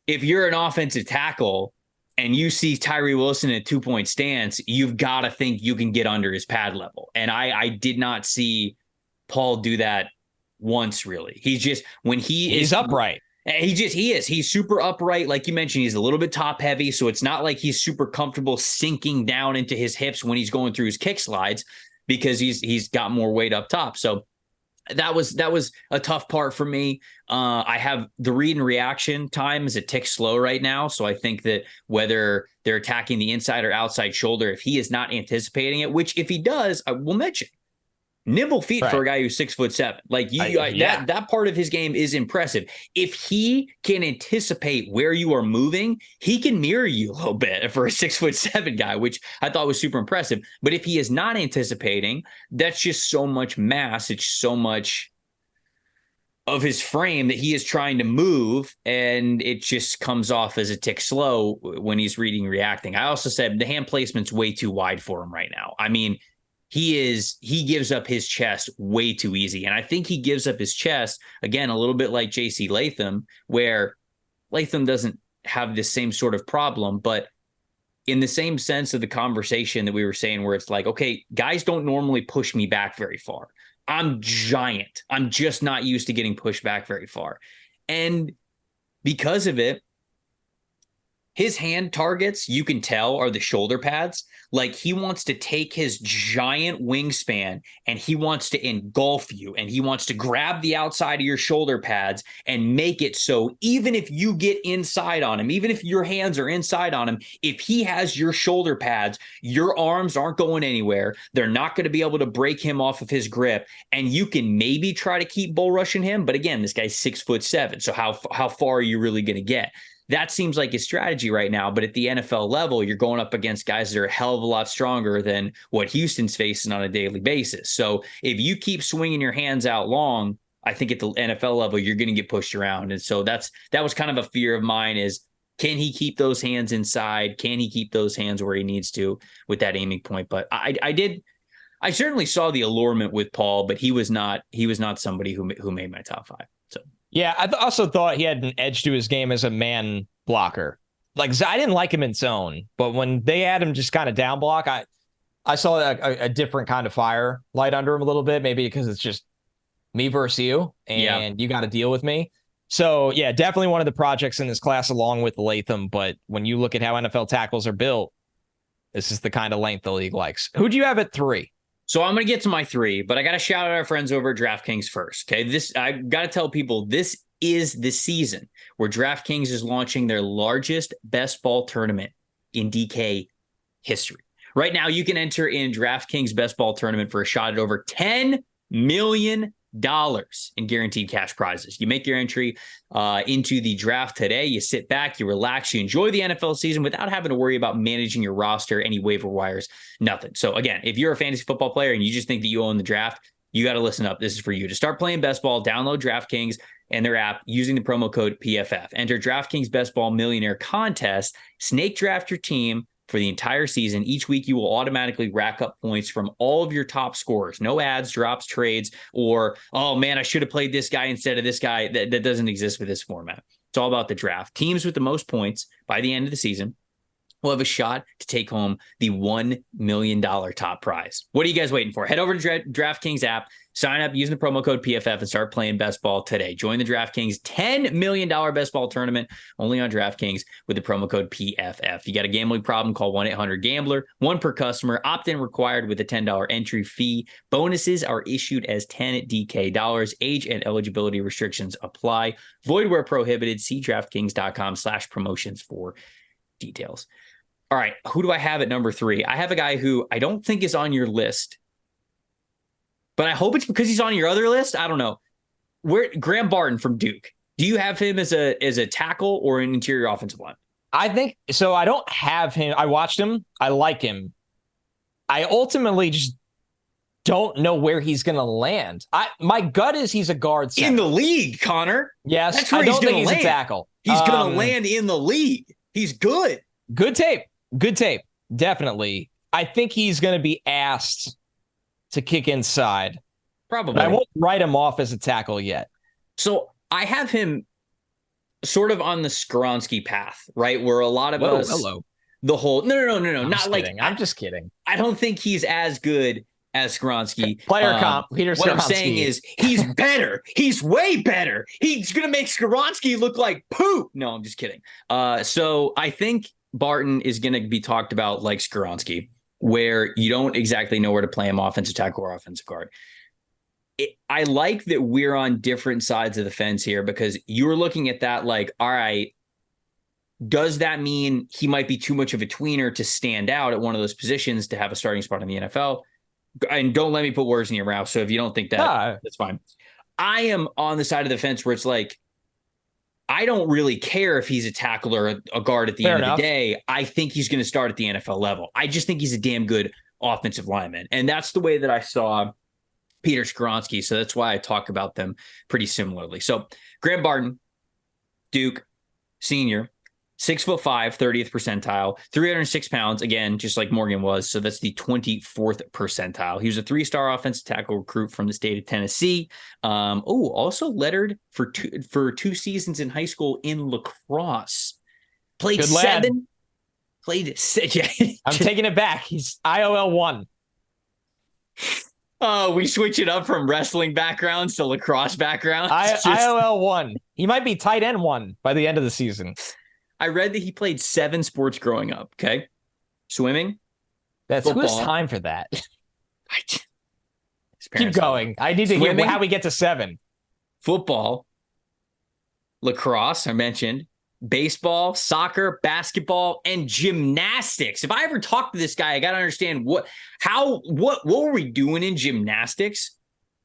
if you're an offensive tackle and you see Tyree Wilson in a 2-point stance, you've got to think you can get under his pad level. And I did not see Paul do that once, really. He's just, when he's upright. He's super upright. Like you mentioned, he's a little bit top heavy. So it's not like he's super comfortable sinking down into his hips when he's going through his kick slides, because he's got more weight up top. So that was a tough part for me. I have the read and reaction time is a tick slow right now. So I think that whether they're attacking the inside or outside shoulder, if he is not anticipating it, which if he does, I will mention, nimble feet for a guy who's 6'7". Like that part of his game is impressive. If he can anticipate where you are moving, he can mirror you a little bit for a 6'7" guy, which I thought was super impressive. But if he is not anticipating, that's just so much mass. It's so much of his frame that he is trying to move, and it just comes off as a tick slow when he's reading, reacting. I also said the hand placement's way too wide for him right now. I mean, he gives up his chest way too easy. And I think he gives up his chest, again, a little bit like JC Latham, where Latham doesn't have this same sort of problem, but in the same sense of the conversation that we were saying, where it's like, okay, guys don't normally push me back very far. I'm giant. I'm just not used to getting pushed back very far. And because of it, his hand targets, you can tell, are the shoulder pads. Like, he wants to take his giant wingspan and he wants to engulf you, and he wants to grab the outside of your shoulder pads and make it so even if you get inside on him, even if your hands are inside on him, if he has your shoulder pads, your arms aren't going anywhere. They're not going to be able to break him off of his grip, and you can maybe try to keep bull rushing him. But again, this guy's 6'7". So how far are you really going to get? That seems like his strategy right now. But at the NFL level, you're going up against guys that are a hell of a lot stronger than what Houston's facing on a daily basis. So if you keep swinging your hands out long, I think at the NFL level, you're going to get pushed around. And so that was kind of a fear of mine, is, can he keep those hands inside? Can he keep those hands where he needs to with that aiming point? But I certainly saw the allurement with Paul, but he was not somebody who made my top 5. So. Yeah, I also thought he had an edge to his game as a man blocker. Like, I didn't like him in zone, but when they had him just kind of down block, I saw a different kind of fire light under him a little bit, maybe because it's just me versus you, and you got to deal with me. So, yeah, definitely one of the projects in this class along with Latham. But when you look at how NFL tackles are built, this is the kind of length the league likes. Who do you have at 3? So I'm going to get to my 3, but I got to shout out our friends over at DraftKings first. Okay. I got to tell people this is the season where DraftKings is launching their largest best ball tournament in DK history. Right now, you can enter in DraftKings best ball tournament for a shot at over $10 million in guaranteed cash prizes. You make your entry into the draft today. You sit back, you relax, you enjoy the NFL season without having to worry about managing your roster, any waiver wires, nothing. So again, if you're a fantasy football player and you just think that you own the draft, you got to listen up. This is for you. To start playing best ball, download DraftKings and their app using the promo code PFF. Enter DraftKings Best Ball Millionaire Contest. Snake draft your team for the entire season. Each week, you will automatically rack up points from all of your top scorers. No ads, drops, trades, or, oh man, I should have played this guy instead of this guy. That doesn't exist with this format. It's all about the draft. Teams with the most points by the end of the season will have a shot to take home the $1 million top prize. What are you guys waiting for? Head over to DraftKings app, sign up using the promo code PFF, and start playing best ball today. Join the DraftKings $10 million best ball tournament only on DraftKings with the promo code PFF. You got a gambling problem, call 1-800-GAMBLER, one per customer, opt-in required with a $10 entry fee. Bonuses are issued as 10 DK dollars. Age and eligibility restrictions apply. Void where prohibited. See DraftKings.com/promotions for details. All right, who do I have at number 3? I have a guy who I don't think is on your list, but I hope it's because he's on your other list. I don't know. Graham Barton from Duke. Do you have him as a tackle or an interior offensive line? I think so. I don't have him. I watched him. I like him. I ultimately just don't know where he's going to land. My gut is he's a guard center. In the league, Connor. Yes, that's where I don't think he's a tackle. He's going to land in the league. He's good. Good tape. Good tape. Definitely. I think he's going to be asked to kick inside. Probably. But I won't write him off as a tackle yet. So I have him sort of on the Skoronski path, right? Where a lot of us, the whole, no, not like, I'm just kidding. I don't think he's as good as Skoronski. Player comp, Peter Skoronski. What I'm saying is he's better. He's way better. He's going to make Skoronski look like poop. No, I'm just kidding. So I think Barton is going to be talked about like Skoronski, where you don't exactly know where to play him, offensive tackle or offensive guard. I like that we're on different sides of the fence here because you're looking at that like, all right, does that mean he might be too much of a tweener to stand out at one of those positions to have a starting spot in the NFL? And don't let me put words in your mouth. So if you don't think that, that's fine. I am on the side of the fence where it's like, I don't really care if he's a tackle or a guard at the end of the day. I think he's going to start at the NFL level. I just think he's a damn good offensive lineman. And that's the way that I saw Peter Skoronski. So that's why I talk about them pretty similarly. So Graham Barton, Duke, senior, 6'5", 30th percentile, 306 pounds, again, just like Morgan was. So that's the 24th percentile. He was a 3-star offensive tackle recruit from the state of Tennessee. Also lettered for two seasons in high school in lacrosse. Played 7. Played 6. Yeah. I'm taking it back. He's IOL 1. Oh, we switch it up from wrestling backgrounds to lacrosse backgrounds. IOL 1. He might be tight end 1 by the end of the season. I read that he played 7 sports growing up. Okay. Swimming. Who has time for that? Keep going. Don't. I need to hear how we get to 7. Football. Lacrosse, I mentioned. Baseball, soccer, basketball, and gymnastics. If I ever talk to this guy, I got to understand what were we doing in gymnastics?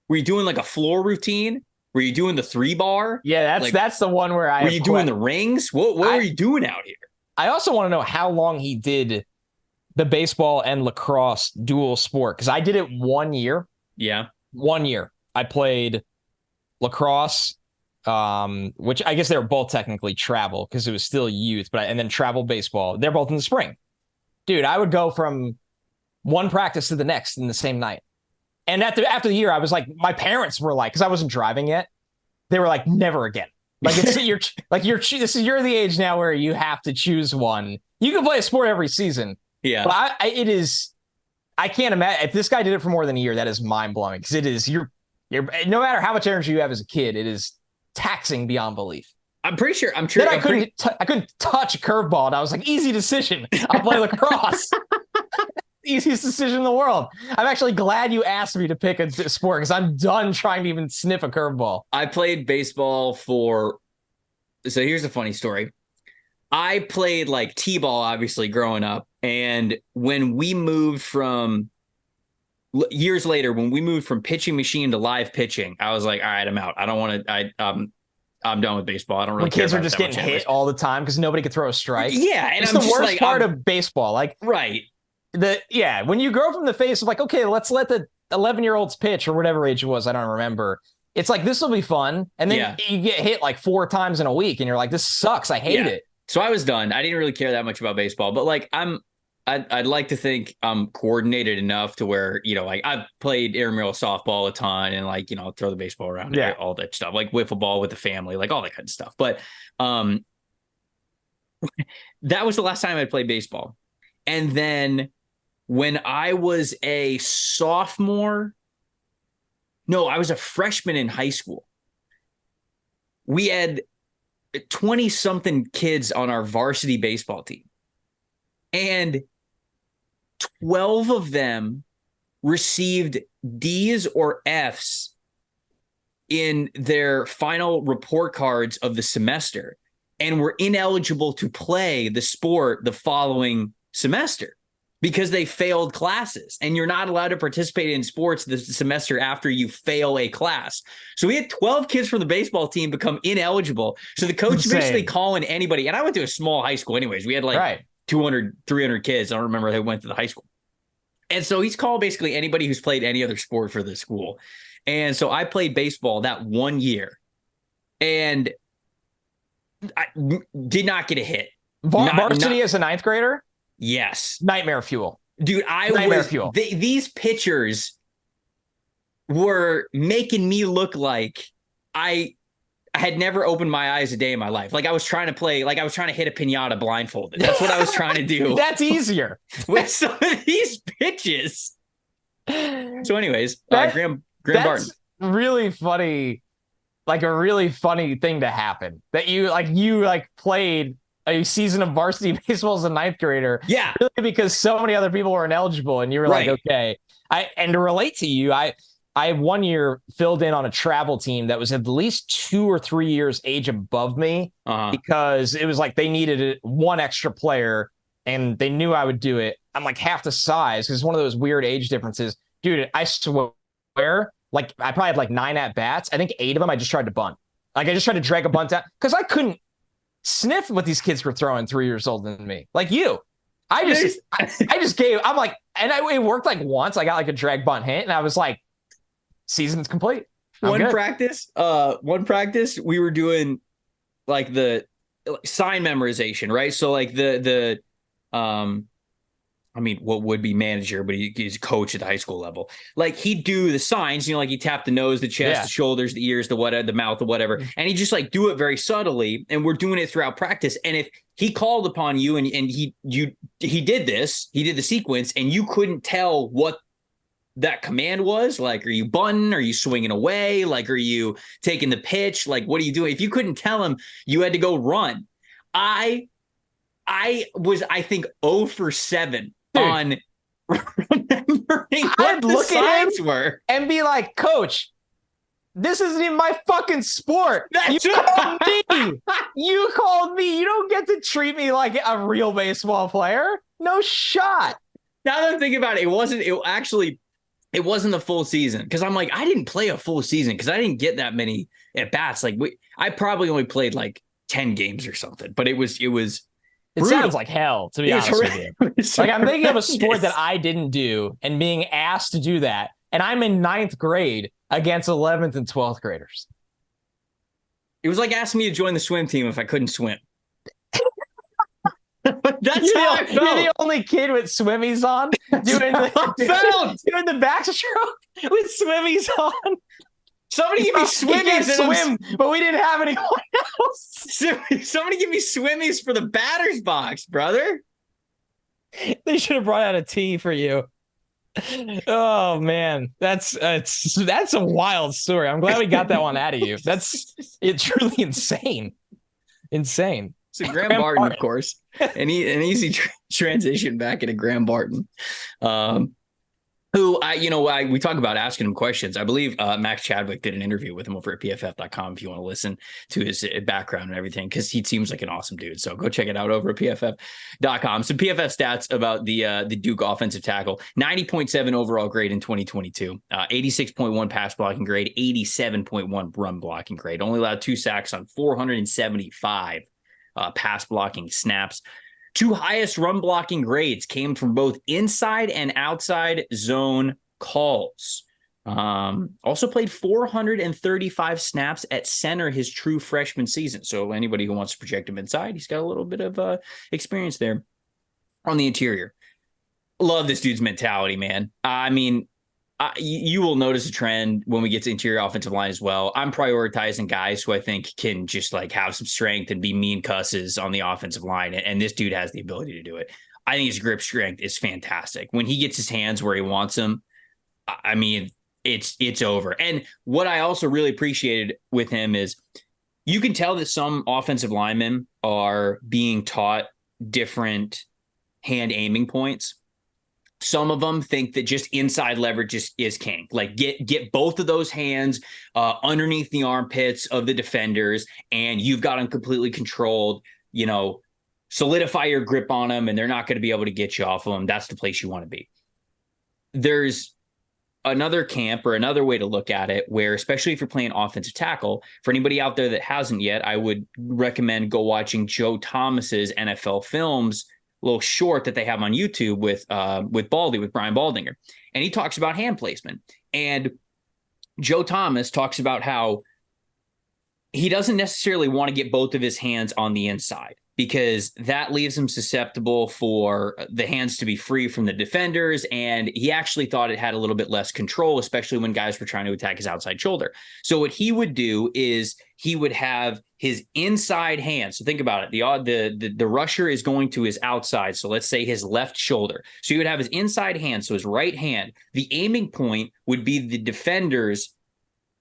Were you doing like a floor routine? Were you doing the 3-bar? Yeah, that's the one where were you doing the rings? What were you doing out here? I also want to know how long he did the baseball and lacrosse dual sport, because I did it 1 year. Yeah. 1 year. I played lacrosse, which I guess they were both technically travel because it was still youth, and then travel baseball. They're both in the spring. Dude, I would go from one practice to the next in the same night. And after the year, I was like, my parents were like, because I wasn't driving yet, they were like, never again. Like you're the age now where you have to choose one. You can play a sport every season. Yeah, but I can't imagine if this guy did it for more than a year. That is mind blowing because it is you're no matter how much energy you have as a kid, it is taxing beyond belief. I'm sure. Then I couldn't touch a curveball, and I was like, easy decision. I'll play lacrosse. easiest decision in the world. I'm actually glad you asked me to pick a sport because I'm done trying to even sniff a curveball. I played baseball so here's a funny story. I played like T-ball, obviously, growing up. And when we moved from years later, when we moved from pitching machine to live pitching, I was like, all right, I'm out. I don't want to, I'm done with baseball. I don't really When care kids about are just it that getting much hit anyways. all the time because nobody could throw a strike. Yeah. And it's I'm the just worst like, part of baseball. Like, right. When you grow from the face of like, okay, let's let the 11-year-olds pitch or whatever age it was, I don't remember. It's like, this will be fun. And then you get hit like 4 times in a week and you're like, this sucks. I hate it. So I was done. I didn't really care that much about baseball, but like I'd like to think I'm coordinated enough to where, you know, like I've played intramural softball a ton and like, you know, throw the baseball around, all that stuff, like wiffle ball with the family, like all that kind of stuff. But that was the last time I played baseball. And then when I was a sophomore, no, I was a freshman in high school. We had 20-something kids on our varsity baseball team. And 12 of them received D's or F's in their final report cards of the semester and were ineligible to play the sport the following semester because they failed classes. And you're not allowed to participate in sports this semester after you fail a class. So we had 12 kids from the baseball team become ineligible. So the coach basically calling anybody, and I went to a small high school anyways. We had like 200, 300 kids. I don't remember who went to the high school. And so he's called basically anybody who's played any other sport for the school. And so I played baseball that one year and I did not get a hit. Varsity as a 9th grader? Yes. Nightmare fuel. Dude, these pitchers were making me look like I had never opened my eyes a day in my life. Like I was trying to hit a piñata blindfolded. That's what I was trying to do. That's with some of these pitches. So anyways, Graham Barton. Really funny. Like a really funny thing to happen that you played a season of varsity baseball as a 9th grader. Yeah. Really because so many other people were ineligible and you were like, okay. And to relate to you, I 1 year filled in on a travel team that was at least 2 or 3 years age above me because it was like they needed one extra player and they knew I would do it. I'm like half the size because it's one of those weird age differences. Dude, I swear, like I probably had like 9 at-bats. I think 8 of them I just tried to bunt. Like I just tried to drag a bunt out because I couldn't sniff what these kids were throwing 3 years older than me. Like you. I just gave, I'm like, and it worked like once. I got like a drag bunt hit and I was like, season's complete. One practice, we were doing like the sign memorization, right? So like what would be manager, but he's a coach at the high school level. Like he'd do the signs, like he tapped the nose, the chest, the shoulders, the ears, the mouth, or whatever. And he just like do it very subtly. And we're doing it throughout practice. And if he called upon you and he did the sequence and you couldn't tell what that command was, like, are you bunting? Are you swinging away? Like, are you taking the pitch? Like, what are you doing? If you couldn't tell him, you had to go run. I was, I think, 0 for 7 on remembering what the signs were. And be like, Coach, this isn't even my fucking sport. You called me. You called me. You don't get to treat me like a real baseball player. No shot. Now that I'm thinking about it, it wasn't the full season because I'm like, I didn't play a full season because I didn't get that many at bats. Like I probably only played like 10 games or something, but it sounds like hell, to be honest with you. Like I'm thinking of a sport that I didn't do and being asked to do that. And I'm in 9th grade against 11th and 12th graders. It was like asking me to join the swim team if I couldn't swim. You're the only kid with swimmies on doing the backstroke with swimmies on. Somebody give me swimmies. But we didn't have anyone else. Somebody give me swimmies for the batter's box, brother. They should have brought out a tee for you. Oh man, that's a wild story. I'm glad we got that one out of you. It's truly insane. So Graham Graham Barton, Barton. of course, an easy transition back into Graham Barton. Who we talk about asking him questions. I believe Max Chadwick did an interview with him over at pff.com if you want to listen to his background and everything, because he seems like an awesome dude. So go check it out over at pff.com. Some PFF stats about the Duke offensive tackle: 90.7 overall grade in 2022, 86.1 pass blocking grade, 87.1 run blocking grade. Only allowed 2 sacks on 475 pass blocking snaps. 2 highest run blocking grades came from both inside and outside zone calls. Also played 435 snaps at center his true freshman season. So anybody who wants to project him inside, he's got a little bit of experience there on the interior. Love this dude's mentality, man. I mean, you will notice a trend when we get to interior offensive line as well. I'm prioritizing guys who I think can just like have some strength and be mean cusses on the offensive line. And this dude has the ability to do it. I think his grip strength is fantastic. When he gets his hands where he wants them, I mean, it's over. And what I also really appreciated with him is you can tell that some offensive linemen are being taught different hand aiming points. Some of them think that just inside leverage is king. Like get both of those hands underneath the armpits of the defenders, and you've got them completely controlled. Solidify your grip on them, and they're not going to be able to get you off of them. That's the place you want to be. There's another camp or another way to look at it where, especially if you're playing offensive tackle, for anybody out there that hasn't yet, I would recommend go watching Joe Thomas's NFL Films little short that they have on YouTube with Brian Baldinger. And he talks about hand placement. And Joe Thomas talks about how he doesn't necessarily want to get both of his hands on the inside, because that leaves him susceptible for the hands to be free from the defenders. And he actually thought it had a little bit less control, especially when guys were trying to attack his outside shoulder. So what he would do is he would have his inside hand. So think about it. The rusher is going to his outside. So let's say his left shoulder. So he would have his inside hand. So his right hand, the aiming point would be the defender's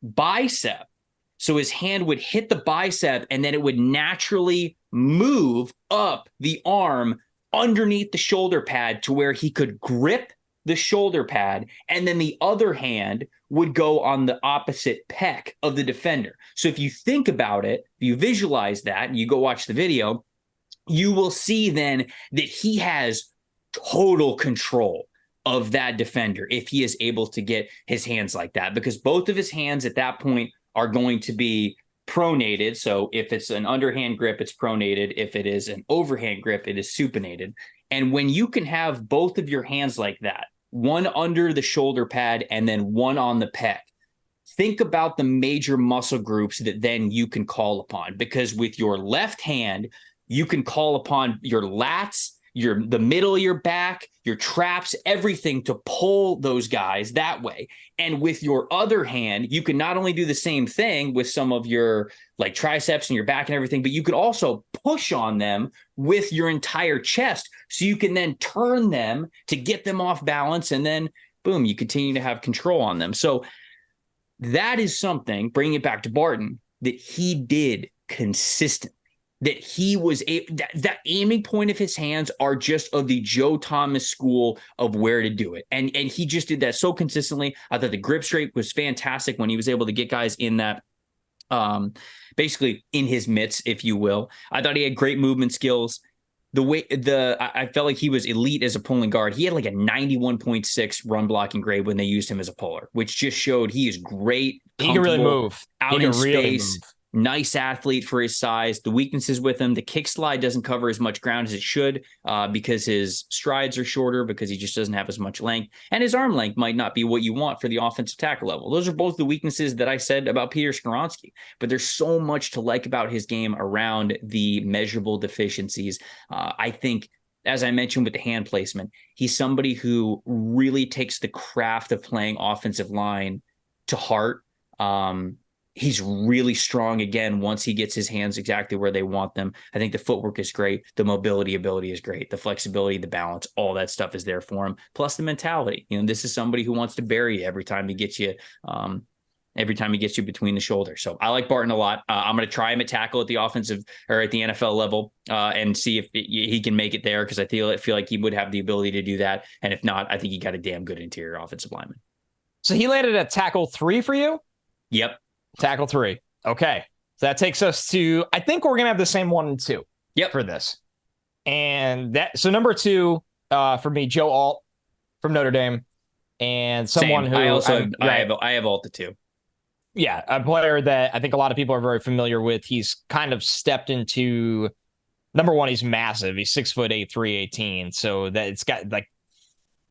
bicep. So his hand would hit the bicep, and then it would naturally move up the arm underneath the shoulder pad to where he could grip the shoulder pad, and then the other hand would go on the opposite pec of the defender. So if you think about it, if you visualize that, and you go watch the video, you will see then that he has total control of that defender if he is able to get his hands like that, because both of his hands at that point are going to be pronated. So if it's an underhand grip, it's pronated. If it is an overhand grip, it is supinated. And when you can have both of your hands like that, one under the shoulder pad and then one on the pec, think about the major muscle groups that then you can call upon, because with your left hand, you can call upon your lats, the middle of your back, your traps, everything to pull those guys that way. And with your other hand, you can not only do the same thing with some of your like triceps and your back and everything, but you could also push on them with your entire chest. So you can then turn them to get them off balance, and then boom, you continue to have control on them. So that is something, bringing it back to Barton, that he did consistently. That he was that aiming point of his hands are just of the Joe Thomas school of where to do it. And he just did that so consistently. I thought the grip strength was fantastic when he was able to get guys in that, basically in his mitts, if you will. I thought he had great movement skills. I felt like he was elite as a pulling guard. He had like a 91.6 run blocking grade when they used him as a puller, which just showed he is great. He can really move out in space. Nice athlete for his size. The weaknesses with him, the kick slide doesn't cover as much ground as it should because his strides are shorter, because he just doesn't have as much length. And his arm length might not be what you want for the offensive tackle level. Those are both the weaknesses that I said about Peter Skoronski. But there's so much to like about his game around the measurable deficiencies. I think, as I mentioned with the hand placement, he's somebody who really takes the craft of playing offensive line to heart. He's really strong again once he gets his hands exactly where they want them. I think the footwork is great. The mobility ability is great. The flexibility, the balance, all that stuff is there for him. Plus the mentality. This is somebody who wants to bury you every time he gets you every time he gets you between the shoulders. So I like Barton a lot. I'm going to try him at tackle at the offensive or at the NFL level and see if he can make it there, because I feel like he would have the ability to do that. And if not, I think he got a damn good interior offensive lineman. So he landed at tackle 3 for you? Yep. Tackle 3. Okay. So that takes us to, I think we're going to have the same 1 and 2 for this. And so number 2 for me, Joe Alt from Notre Dame, and someone who I have Alt at 2. Yeah, a player that I think a lot of people are very familiar with. He's kind of stepped into, number 1, he's massive. He's 6'8", 318. So that it's got like,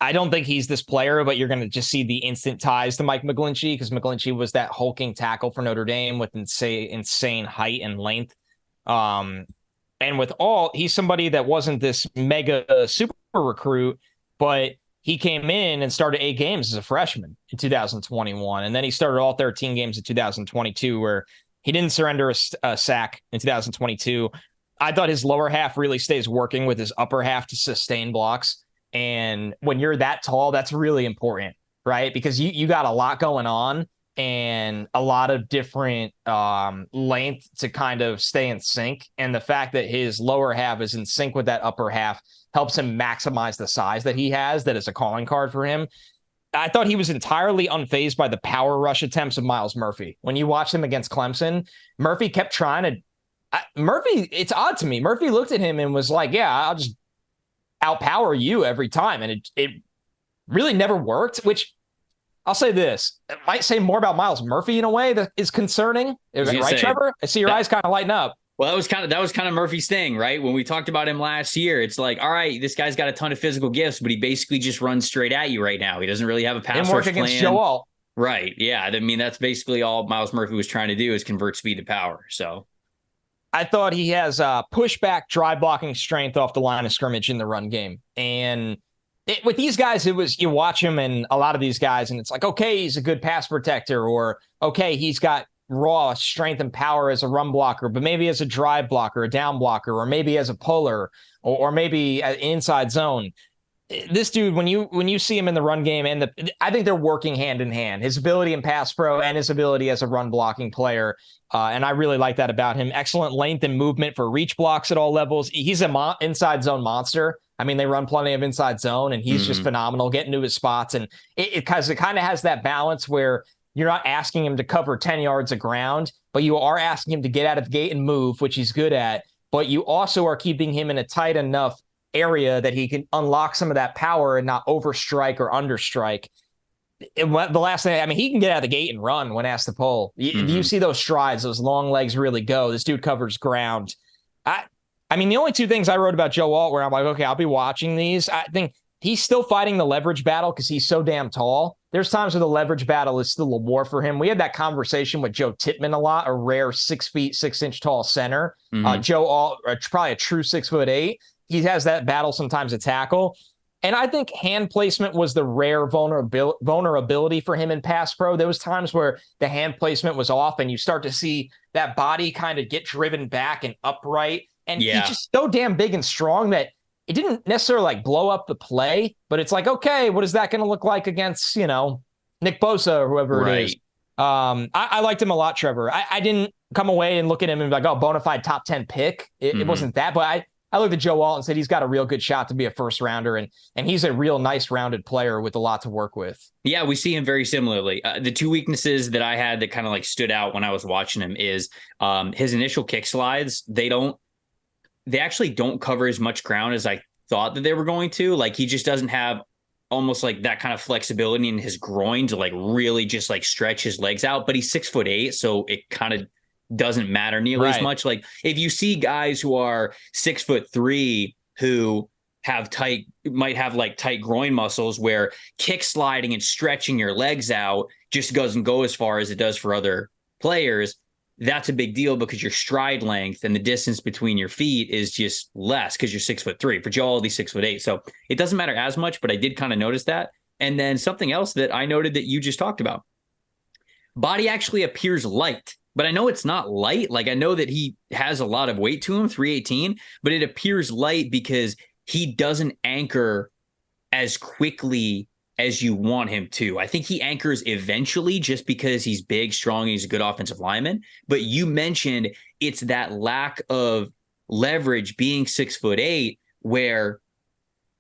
I don't think he's this player, but you're going to just see the instant ties to Mike McGlinchey, because McGlinchey was that hulking tackle for Notre Dame with insane height and length. And with Alt, he's somebody that wasn't this mega super recruit, but he came in and started 8 games as a freshman in 2021. And then he started all 13 games in 2022, where he didn't surrender a sack in 2022. I thought his lower half really stays working with his upper half to sustain blocks. And when you're that tall, that's really important, right? Because you got a lot going on and a lot of different length to kind of stay in sync. And the fact that his lower half is in sync with that upper half helps him maximize the size that he has. That is a calling card for him. I thought he was entirely unfazed by the power rush attempts of Miles Murphy. When you watch him against Clemson, Murphy kept trying to Murphy, it's odd to me. Murphy looked at him and was like, yeah, I'll just outpower you every time. And it really never worked, which I'll say this. It might say more about Miles Murphy in a way that is concerning. Right, Trevor? I see your eyes kind of lighten up. Well, that was kind of Murphy's thing, right? When we talked about him last year, it's like, all right, this guy's got a ton of physical gifts, but he basically just runs straight at you right now. He doesn't really have a pass rush plan. Against Joe Alt. Right. Yeah. I mean, that's basically all Miles Murphy was trying to do, is convert speed to power. So I thought he has pushback, dry blocking strength off the line of scrimmage in the run game. And with these guys, it was, you watch him and a lot of these guys, and it's like, okay, he's a good pass protector, or okay, he's got raw strength and power as a run blocker, but maybe as a drive blocker, a down blocker, or maybe as a puller, or maybe an inside zone. This dude, when you see him in the run game, and I think they're working hand in hand, his ability in pass pro and his ability as a run blocking player. And I really like that about him. Excellent length and movement for reach blocks at all levels. He's a inside zone monster. I mean, they run plenty of inside zone, and he's just phenomenal getting to his spots. And it kind of has that balance where you're not asking him to cover 10 yards of ground, but you are asking him to get out of the gate and move, which he's good at. But you also are keeping him in a tight enough area that he can unlock some of that power and not overstrike or understrike. The last thing, I mean, he can get out of the gate and run when asked to pull. You see those strides, those long legs really go. This dude covers ground. I mean, the only 2 things I wrote about Joe Alt where I'm like, okay, I'll be watching these. I think he's still fighting the leverage battle because he's so damn tall. There's times where the leverage battle is still a war for him. We had that conversation with Joe Tittman a lot, a rare 6 feet, 6 inch tall center. Joe Alt, probably a true 6'8". He has that battle sometimes at tackle. And I think hand placement was the rare vulnerability for him in pass pro. There was times where the hand placement was off and you start to see that body kind of get driven back and upright. And he's just so damn big and strong that it didn't necessarily like blow up the play, but it's like, okay, what is that going to look like against, Nick Bosa or whoever it is? I liked him a lot, Trevor. I didn't come away and look at him and be like, oh, bona fide top 10 pick. It wasn't that, but I looked at Joe Alt and said he's got a real good shot to be a first rounder, and he's a real nice rounded player with a lot to work with. Yeah, we see him very similarly. The 2 weaknesses that I had that kind of like stood out when I was watching him is his initial kick slides. They actually don't cover as much ground as I thought that they were going to. Like, he just doesn't have almost like that kind of flexibility in his groin to like really just like stretch his legs out. But he's 6'8", so it kind of doesn't matter nearly as much. Like, if you see guys who are 6'3" who might have like tight groin muscles, where kick sliding and stretching your legs out just doesn't go as far as it does for other players, that's a big deal because your stride length and the distance between your feet is just less because you're 6'3". For Joe Alt, he's 6'8". So it doesn't matter as much, but I did kind of notice that. And then something else that I noted that you just talked about, body actually appears light. But I know it's not light. Like, I know that he has a lot of weight to him, 318, but it appears light because he doesn't anchor as quickly as you want him to. I think he anchors eventually just because he's big, strong, he's a good offensive lineman. But you mentioned it's that lack of leverage being 6'8", where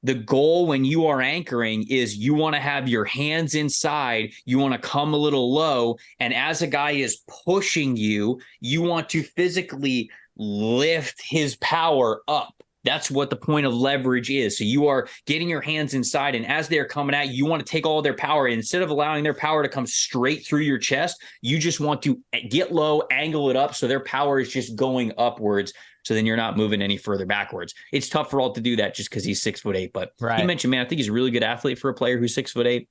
the goal when you are anchoring is you want to have your hands inside, you want to come a little low, and as a guy is pushing you, you want to physically lift his power up. That's what the point of leverage is. So you are getting your hands inside, and as they're coming at you, you want to take all their power. Instead of allowing their power to come straight through your chest, you just want to get low, angle it up so their power is just going upwards. So then you're not moving any further backwards. It's tough for Alt to do that just because he's 6'8". But He mentioned, man, I think he's a really good athlete for a player who's 6'8".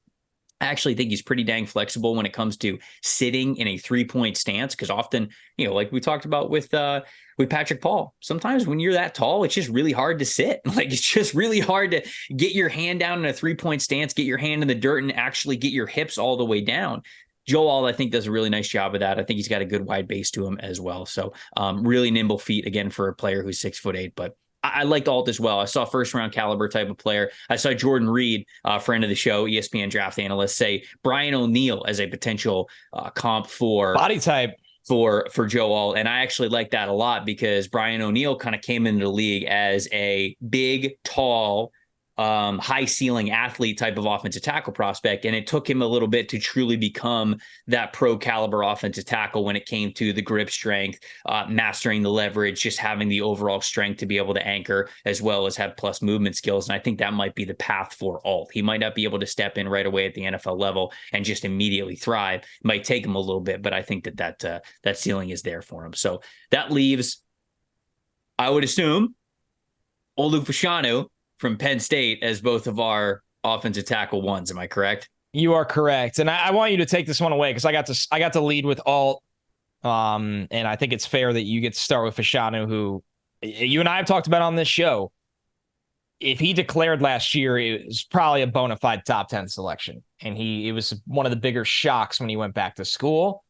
I actually think he's pretty dang flexible when it comes to sitting in a 3-point stance, because often, like we talked about with Patrick Paul, sometimes when you're that tall, it's just really hard to sit. Like, it's just really hard to get your hand down in a 3-point stance, get your hand in the dirt, and actually get your hips all the way down. Joel, I think, does a really nice job of that. I think he's got a good wide base to him as well. So really nimble feet, again, for a player who's 6'8". But I liked Alt as well. I saw first-round caliber type of player. I saw Jordan Reed, friend of the show, ESPN draft analyst, say Brian O'Neill as a potential comp for body type for Joel. And I actually like that a lot because Brian O'Neill kind of came into the league as a big, tall, high ceiling athlete type of offensive tackle prospect. And it took him a little bit to truly become that pro caliber offensive tackle when it came to the grip strength, mastering the leverage, just having the overall strength to be able to anchor as well as have plus movement skills. And I think that might be the path for Alt. He might not be able to step in right away at the NFL level and just immediately thrive. It might take him a little bit, but I think that ceiling is there for him. So that leaves, I would assume, Olu Fashanu from Penn State as both of our offensive tackle ones. Am I correct? You are correct. And I want you to take this one away because I got to lead with Alt. And I think it's fair that you get to start with Fashanu, who you and I have talked about on this show. If he declared last year, it was probably a bona fide top 10 selection. And it was one of the bigger shocks when he went back to school.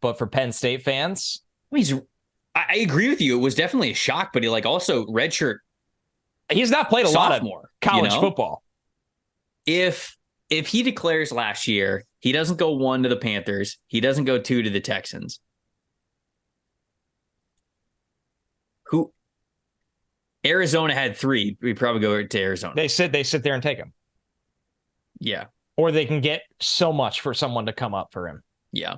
But for Penn State fans, I agree with you. It was definitely a shock, but he also redshirt. He's not played a lot of college football. If he declares last year, he doesn't go 1 to the Panthers, he doesn't go 2 to the Texans. Who? Arizona had 3. We probably go to Arizona. They sit there and take him. Yeah. Or they can get so much for someone to come up for him. Yeah.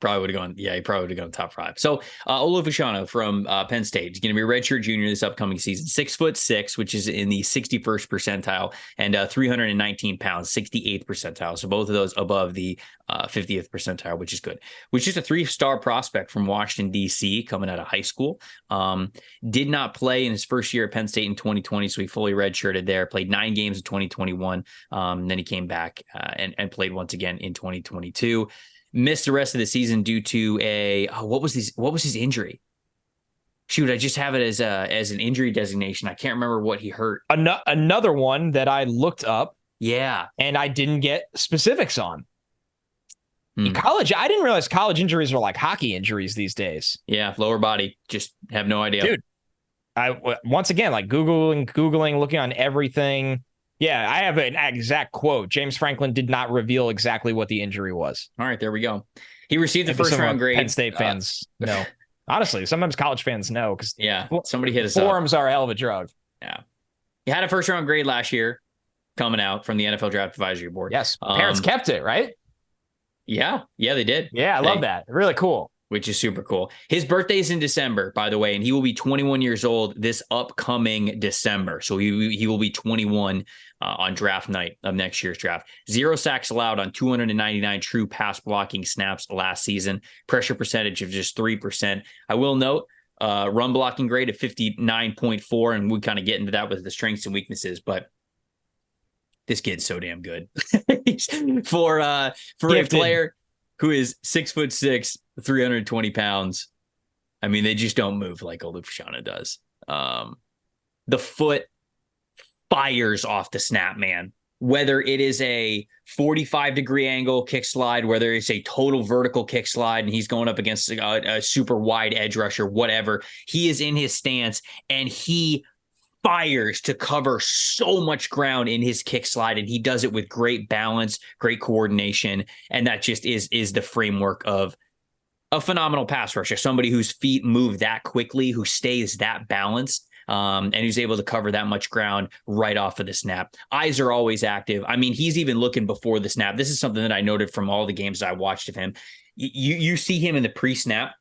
Probably would have gone. Yeah, he probably would have gone top 5. So Olu Fashanu from Penn State is going to be a redshirt junior this upcoming season. 6'6", which is in the 61st percentile, and 319 pounds, 68th percentile. So both of those above the 50th percentile, which is good. Which is a 3-star prospect from Washington, D.C., coming out of high school. Did not play in his first year at Penn State in 2020, so he fully redshirted there. Played 9 games in 2021. Then he came back and played once again in 2022. Missed the rest of the season due to what was his injury? Shoot, I just have it as an injury designation. I can't remember what he hurt. Another one that I looked up. Yeah. And I didn't get specifics on. In college, I didn't realize college injuries are like hockey injuries these days. Yeah, lower body. Just have no idea. Dude, once again, Googling, looking on everything. Yeah, I have an exact quote. James Franklin did not reveal exactly what the injury was. All right, there we go. He received the first-round grade. Penn State fans know. Honestly, sometimes college fans know because somebody hit us up. Forums are a hell of a drug. Yeah. He had a first-round grade last year coming out from the NFL Draft Advisory Board. Yes, parents kept it, right? Yeah, they did. Yeah, I love that. Really cool. Which is super cool. His birthday is in December, by the way, and he will be 21 years old this upcoming December. So he will be 21 on draft night of next year's draft. 0 sacks allowed on 299 true pass blocking snaps last season. Pressure percentage of just 3%. I will note run blocking grade of 59.4, and we kind of get into that with the strengths and weaknesses, but this kid's so damn good. for a player who is 6'6", 320 pounds. I mean, they just don't move like Olu Fashanu does. The foot fires off the snap, man. Whether it is a 45-degree angle kick slide, whether it's a total vertical kick slide, and he's going up against a super wide edge rusher, whatever, he is in his stance and he fires to cover so much ground in his kick slide, and he does it with great balance, great coordination, and that just is the framework of a phenomenal pass rusher, somebody whose feet move that quickly, who stays that balanced, and who's able to cover that much ground right off of the snap. Eyes are always active. I mean, he's even looking before the snap. This is something that I noted from all the games I watched of him. You see him in the pre-snap.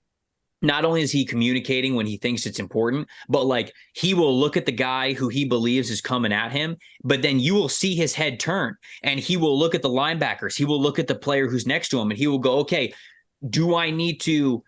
Not only is he communicating when he thinks it's important, but like he will look at the guy who he believes is coming at him, but then you will see his head turn and he will look at the linebackers. He will look at the player who's next to him and he will go, okay, do I need to,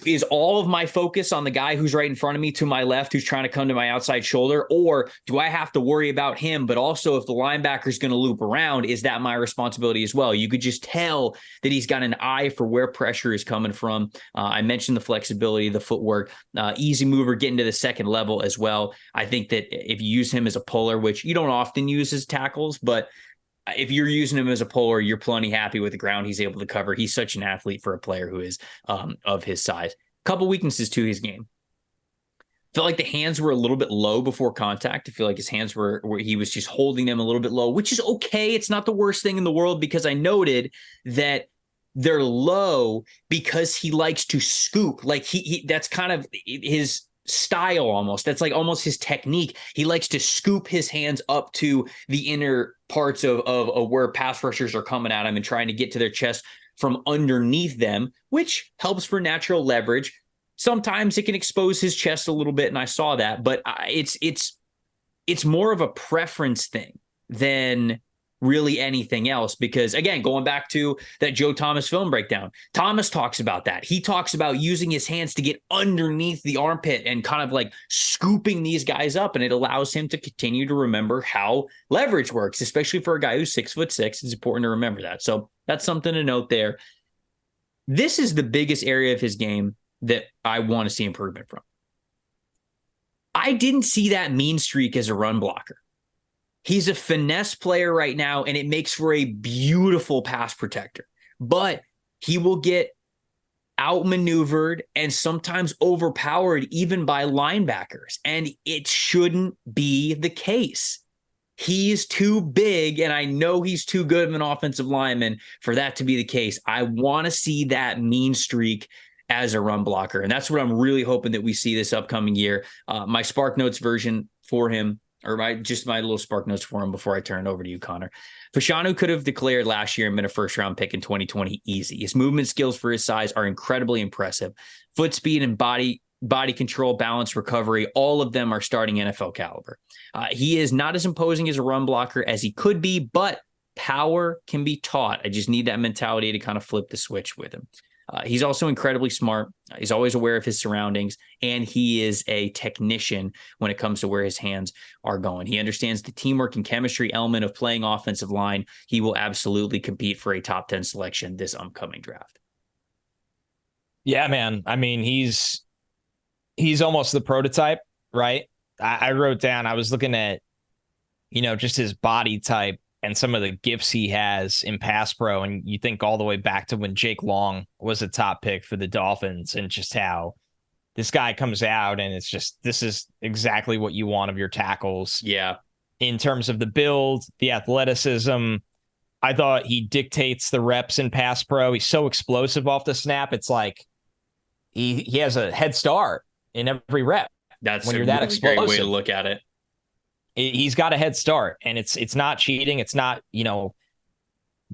is all of my focus on the guy who's right in front of me to my left, who's trying to come to my outside shoulder? Or do I have to worry about him? But also if the linebacker is going to loop around, is that my responsibility as well? You could just tell that he's got an eye for where pressure is coming from. I mentioned the flexibility, the footwork, easy mover, getting to the second level as well. I think that if you use him as a puller, which you don't often use as tackles, but if you're using him as a puller, you're plenty happy with the ground he's able to cover. He's such an athlete for a player who is of his size. Couple weaknesses to his game. Felt like the hands were a little bit low before contact. I feel like his hands were where he was just holding them a little bit low, which is okay. It's not the worst thing in the world, because I noted that they're low because he likes to scoop. Like he that's kind of his style almost. That's like almost his technique. He likes to scoop his hands up to the inner parts of where pass rushers are coming at him and trying to get to their chest from underneath them, which helps for natural leverage. Sometimes it can expose his chest a little bit, and I saw that, but it's more of a preference thing than really anything else, because again, going back to that Joe Thomas film breakdown, Thomas talks about that. He talks about using his hands to get underneath the armpit and kind of like scooping these guys up, and it allows him to continue to remember how leverage works, especially for a guy who's 6'6". It's important to remember that. So that's something to note there. This is the biggest area of his game that I want to see improvement from. I didn't see that mean streak as a run blocker. He's a finesse player right now, and it makes for a beautiful pass protector. But he will get outmaneuvered and sometimes overpowered even by linebackers, and it shouldn't be the case. He's too big, and I know he's too good of an offensive lineman for that to be the case. I want to see that mean streak as a run blocker, and that's what I'm really hoping that we see this upcoming year. My Spark Notes version for him, or my little Spark Notes for him before I turn it over to you, Connor. Fashanu could have declared last year and been a first-round pick in 2020 easy. His movement skills for his size are incredibly impressive. Foot speed and body control, balance, recovery, all of them are starting NFL caliber. He is not as imposing as a run blocker as he could be, but power can be taught. I just need that mentality to kind of flip the switch with him. He's also incredibly smart. He's always aware of his surroundings, and he is a technician when it comes to where his hands are going. He understands the teamwork and chemistry element of playing offensive line. He will absolutely compete for a top 10 selection this upcoming draft. Yeah, man. I mean, he's almost the prototype, right? I wrote down, I was looking at, just his body type and some of the gifts he has in pass pro. And you think all the way back to when Jake Long was a top pick for the Dolphins, and just how this guy comes out and it's just, this is exactly what you want of your tackles. Yeah. In terms of the build, the athleticism, I thought he dictates the reps in pass pro. He's so explosive off the snap. It's like he has a head start in every rep. That's when you're that explosive. Great way to look at it. He's got a head start, and it's not cheating. It's not,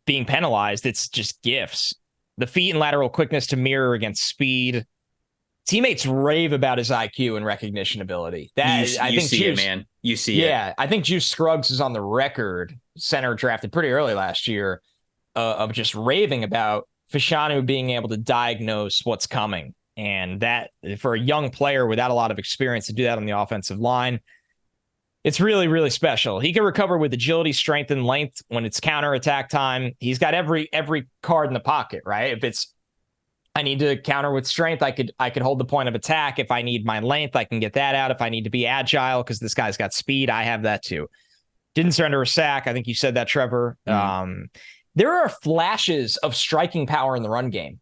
being penalized. It's just gifts. The feet and lateral quickness to mirror against speed. Teammates rave about his IQ and recognition ability. That I think see Juice, it, man. You see it. Yeah, I think Juice Scruggs is on the record, center drafted pretty early last year, of just raving about Fashanu being able to diagnose what's coming. And that, for a young player without a lot of experience, to do that on the offensive line, it's really, really special. He can recover with agility, strength, and length when it's counterattack time. He's got every card in the pocket, right? If it's, I need to counter with strength, I could hold the point of attack. If I need my length, I can get that out. If I need to be agile because this guy's got speed, I have that too. Didn't surrender a sack. I think you said that, Trevor. Mm-hmm. There are flashes of striking power in the run game.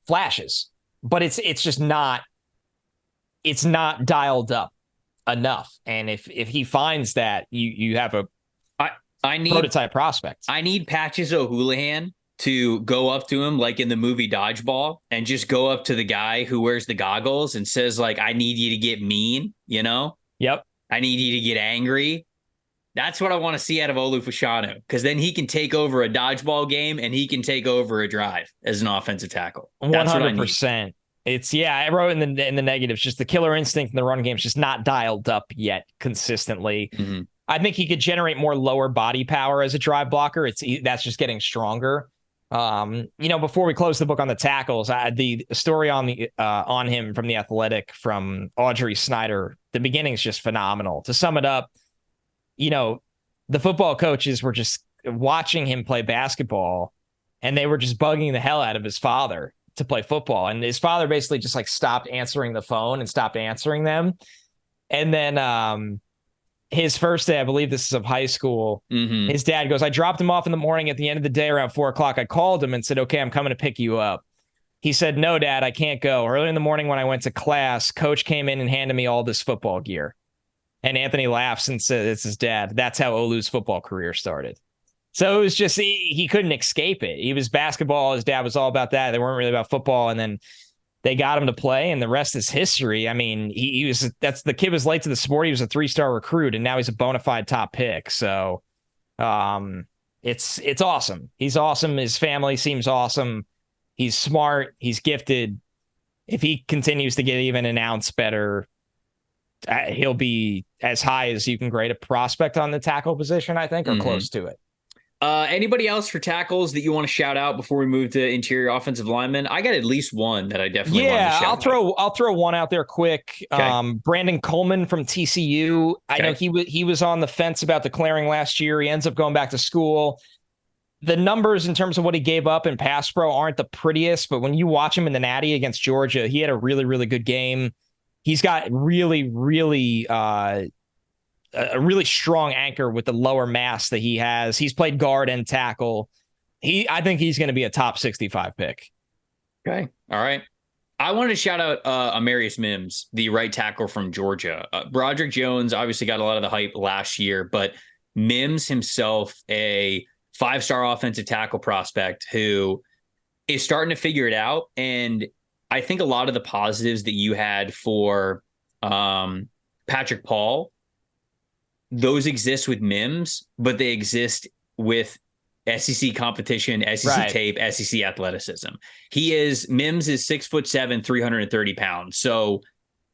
Flashes. But it's just not, it's not dialed up. enough. And if he finds that, you have a I need prototype prospect. I need Patches O'Houlihan to go up to him like in the movie Dodgeball and just go up to the guy who wears the goggles and says, like, I need you to get mean, you know? Yep. I need you to get angry. That's what I want to see out of Olu Fashanu, because then he can take over a dodgeball game and he can take over a drive as an offensive tackle. That's 100%. It's I wrote in the negatives, just the killer instinct in the run game is just not dialed up yet consistently. Mm-hmm. I think he could generate more lower body power as a drive blocker. That's just getting stronger. Before we close the book on the tackles, the story on him from The Athletic from Audrey Snyder, the beginning is just phenomenal. To sum it up, the football coaches were just watching him play basketball, and they were just bugging the hell out of his father to play football. And his father basically just like stopped answering the phone and stopped answering them. And then his first day, I believe this is of high school, his dad goes, I dropped him off in the morning. At the end of the day, around 4:00, I called him and said, okay, I'm coming to pick you up. He said, no, Dad, I can't go. Early in the morning when I went to class, coach came in and handed me all this football gear. And Anthony laughs and says, it's his dad. That's how Olu's football career started. So it was just, he couldn't escape it. He was basketball. His dad was all about that. They weren't really about football. And then they got him to play, and the rest is history. I mean, the kid was late to the sport. He was a 3-star recruit, and now he's a bona fide top pick. So it's awesome. He's awesome. His family seems awesome. He's smart. He's gifted. If he continues to get even an ounce better, he'll be as high as you can grade a prospect on the tackle position, I think, or close to it. Anybody else for tackles that you want to shout out before we move to interior offensive linemen? I got at least one that I definitely want to shout out. I'll throw one out there quick. Okay. Brandon Coleman from TCU. I know he was on the fence about declaring last year. He ends up going back to school. The numbers in terms of what he gave up in pass pro aren't the prettiest, but when you watch him in the Natty against Georgia, he had a really, really good game. He's got really, really a really strong anchor with the lower mass that he has. He's played guard and tackle. I think he's going to be a top 65 pick. Okay. All right. I wanted to shout out Amarius Mims, the right tackle from Georgia. Broderick Jones obviously got a lot of the hype last year, but Mims himself, a 5-star offensive tackle prospect who is starting to figure it out. And I think a lot of the positives that you had for Patrick Paul, those exist with Mims, but they exist with SEC competition, SEC tape, SEC athleticism. Mims is 6'7", 330 pounds. So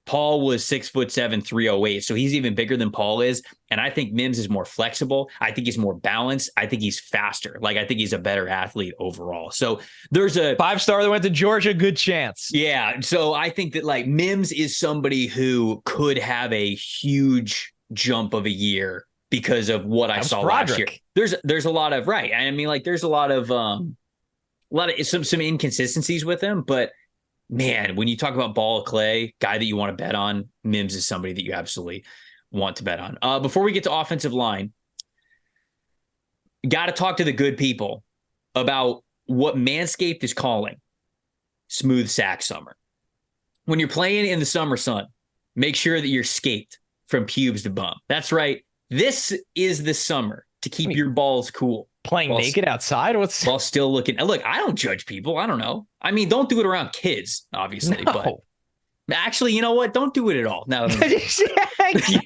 Paul was 6'7", 308. So he's even bigger than Paul is. And I think Mims is more flexible. I think he's more balanced. I think he's faster. Like, I think he's a better athlete overall. So there's a 5-star that went to Georgia. Good chance. Yeah. So I think that like Mims is somebody who could have a huge jump of a year because of what I saw last year. There's a lot of I mean, like there's a lot of some inconsistencies with him, but man, when you talk about ball of clay, guy that you want to bet on, Mims is somebody that you absolutely want to bet on. Before we get to offensive line, got to talk to the good people about what Manscaped is calling smooth sack summer. When you're playing in the summer sun, make sure that you're scaped from pubes to bum. That's right. This is the summer to keep your balls cool. Playing naked outside? While still looking. Look, I don't judge people. I don't know. I mean, don't do it around kids, obviously. No. But actually, you know what? Don't do it at all. Now, thank you.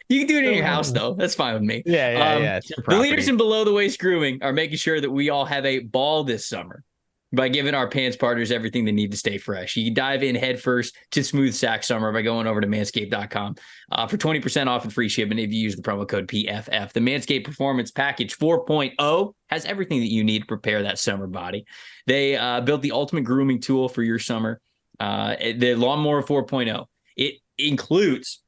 You can do it in your house, though. That's fine with me. Yeah. The leaders in below the waist grooming are making sure that we all have a ball this summer by giving our pants partners everything they need to stay fresh. You can dive in headfirst to smooth sack summer by going over to manscaped.com for 20% off and free shipping if you use the promo code PFF. The Manscaped Performance Package 4.0 has everything that you need to prepare that summer body. They built the ultimate grooming tool for your summer, the Lawnmower 4.0. It includes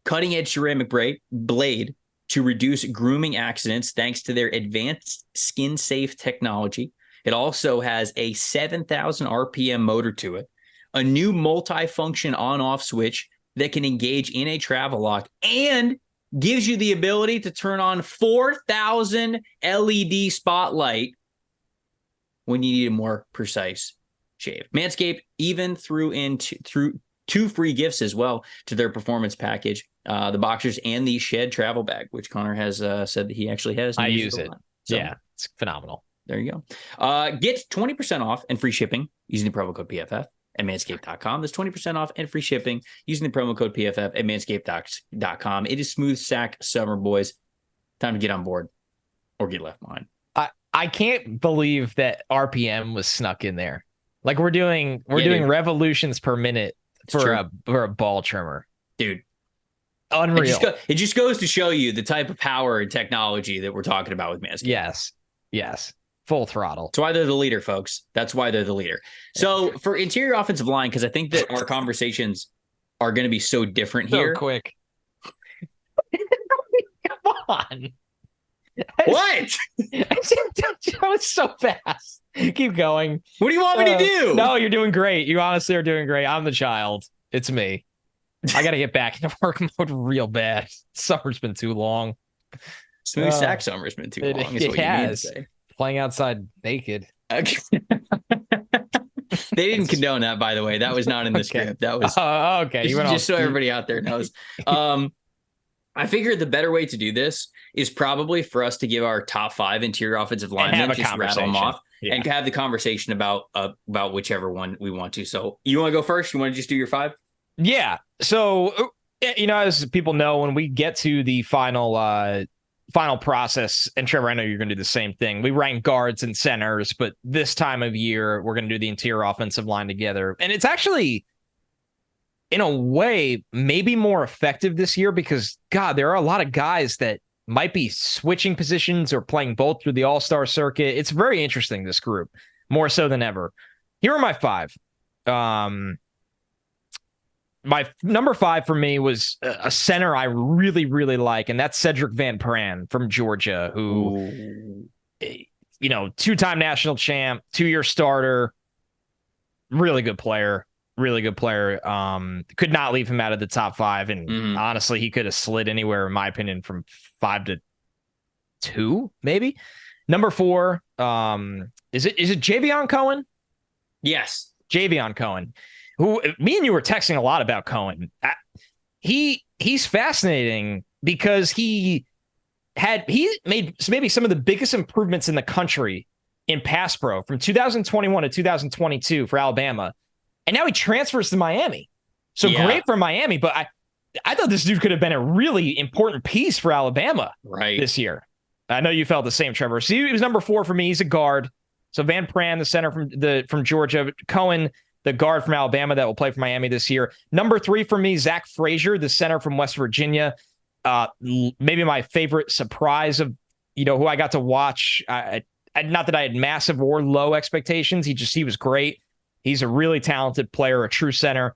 cutting-edge ceramic blade to reduce grooming accidents thanks to their advanced skin-safe technology. It also has a 7,000 RPM motor to it, a new multi-function on-off switch that can engage in a travel lock, and gives you the ability to turn on 4,000 LED spotlight when you need a more precise shave. Manscaped even threw 2 free gifts as well to their performance package, the boxers and the Shed travel bag, which Connor has said that he actually has. I use it. So, yeah, it's phenomenal. There you go. Get 20% off and free shipping using the promo code PFF at manscaped.com. There's 20% off and free shipping using the promo code PFF at manscaped.com. It is smooth sack summer, boys. Time to get on board or get left behind. I can't believe that RPM was snuck in there. Like we're doing revolutions per minute for a ball trimmer. Dude. Unreal. It just goes to show you the type of power and technology that we're talking about with Manscaped. Yes. Full throttle. That's why they're the leader, folks. That's why they're the leader. So for interior offensive line, because I think that our conversations are going to be so different here. So quick. Come on. What? That was so fast. Keep going. What do you want me to do? No, you're doing great. You honestly are doing great. I'm the child. It's me. I got to get back into work mode real bad. Summer's been too long. Smooth sack summer's been too long. Is what you mean to say. Playing outside naked. Okay. They didn't condone that, by the way. That was not in the script. That was okay. Just so everybody out there knows. I figured the better way to do this is probably for us to give our top 5 interior offensive linemen, just rattle them off, and have the conversation about whichever one we want to. So you want to go first? You want to just do your 5? Yeah. So, as people know, when we get to the final process, and Trevor, I know you're going to do the same thing. We rank guards and centers, but this time of year, we're going to do the interior offensive line together. And it's actually, in a way, maybe more effective this year because, God, there are a lot of guys that might be switching positions or playing both through the all-star circuit. It's very interesting, this group, more so than ever. Here are my 5. My number 5 for me was a center I really, really like, and that's Cedric Van Pran from Georgia, who, 2-time national champ, 2-year starter, really good player. Could not leave him out of the top 5, and honestly, he could have slid anywhere, in my opinion, from 5 to 2, maybe. Number 4, is it Javion Cohen? Yes, Javion Cohen. Who me and you were texting a lot about Cohen. He's fascinating because he made maybe some of the biggest improvements in the country in pass pro from 2021 to 2022 for Alabama, and now he transfers to Miami. So great for Miami, but I thought this dude could have been a really important piece for Alabama this year. I know you felt the same, Trevor. So he was number 4 for me. He's a guard. So Van Pran, the center from Georgia, Cohen, the guard from Alabama that will play for Miami this year. Number 3 for me, Zach Frazier, the center from West Virginia. Maybe my favorite surprise of, who I got to watch. Not that I had massive or low expectations. He was great. He's a really talented player, a true center.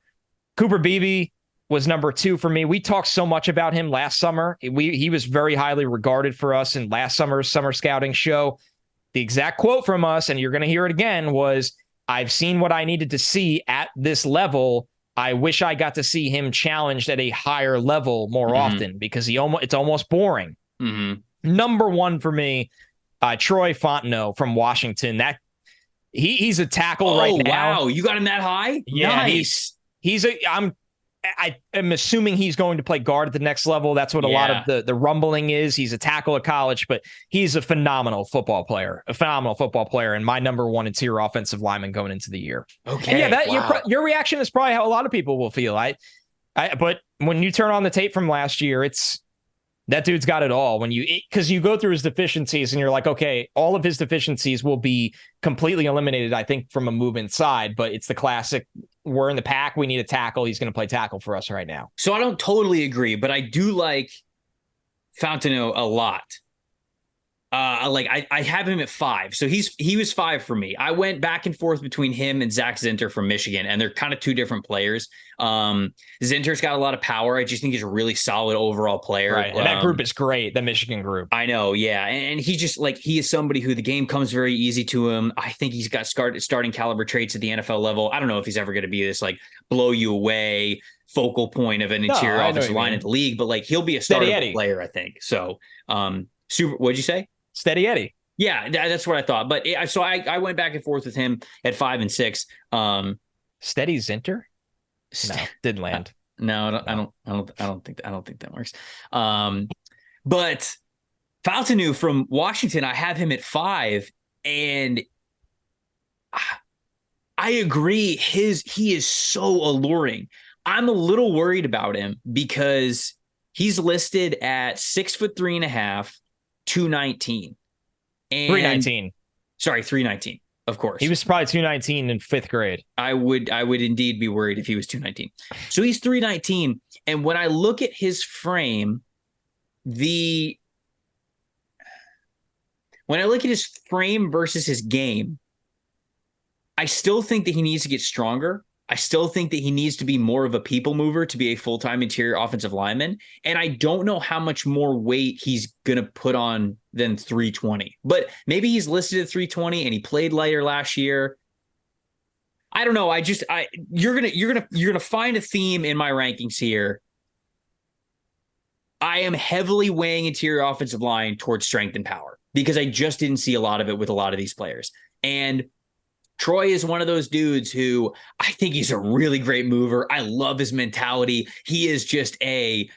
Cooper Beebe was number 2 for me. We talked so much about him last summer. He was very highly regarded for us in last summer's summer scouting show. The exact quote from us, and you're going to hear it again, was, "I've seen what I needed to see at this level. I wish I got to see him challenged at a higher level more often because it's almost boring." Number 1 for me, Troy Fontenot from Washington. He's a tackle right now. Wow, you got him that high? Yeah, nice. I am assuming he's going to play guard at the next level. That's what a lot of the rumbling is. He's a tackle at college, but he's a phenomenal football player. And my number 1 interior offensive lineman going into the year. Okay. And your reaction is probably how a lot of people will feel. But when you turn on the tape from last year, that dude's got it all. Because you go through his deficiencies and you're like, okay, all of his deficiencies will be completely eliminated, I think, from a move inside. But it's the classic, we're in the pack, we need a tackle. He's going to play tackle for us right now. So I don't totally agree, but I do like Fontenot a lot. I have him at 5. So he was 5 for me. I went back and forth between him and Zach Zinter from Michigan, and they're kind of 2 different players. Zinter's got a lot of power. I just think he's a really solid overall player. Right. And that group is great, the Michigan group. I know, yeah. And he just he is somebody who the game comes very easy to him. I think he's got starting caliber traits at the NFL level. I don't know if he's ever going to be this blow you away focal point of an interior offensive line in the league, but he'll be a starting player, I think. So what'd you say? Steady Eddie. Yeah, that's what I thought. But I went back and forth with him at 5 and 6. Steady Zinter? No, didn't land. No, I don't think that works. But Fashanu from Washington, I have him at 5, and I agree. He is so alluring. I'm a little worried about him because he's listed at 6'3.5", 219. And 319. Sorry, 319. Of course. He was probably 219 in 5th grade. I would indeed be worried if he was 219. So he's 319. And when I look at his frame, when I look at his frame versus his game, I still think that he needs to get stronger. I still think that he needs to be more of a people mover to be a full-time interior offensive lineman. And I don't know how much more weight he's going to put on than 320. But maybe he's listed at 320 and he played lighter last year. I don't know. You're going to find a theme in my rankings here. I am heavily weighing interior offensive line towards strength and power because I just didn't see a lot of it with a lot of these players. And Troy is one of those dudes who I think he's a really great mover. I love his mentality. He is a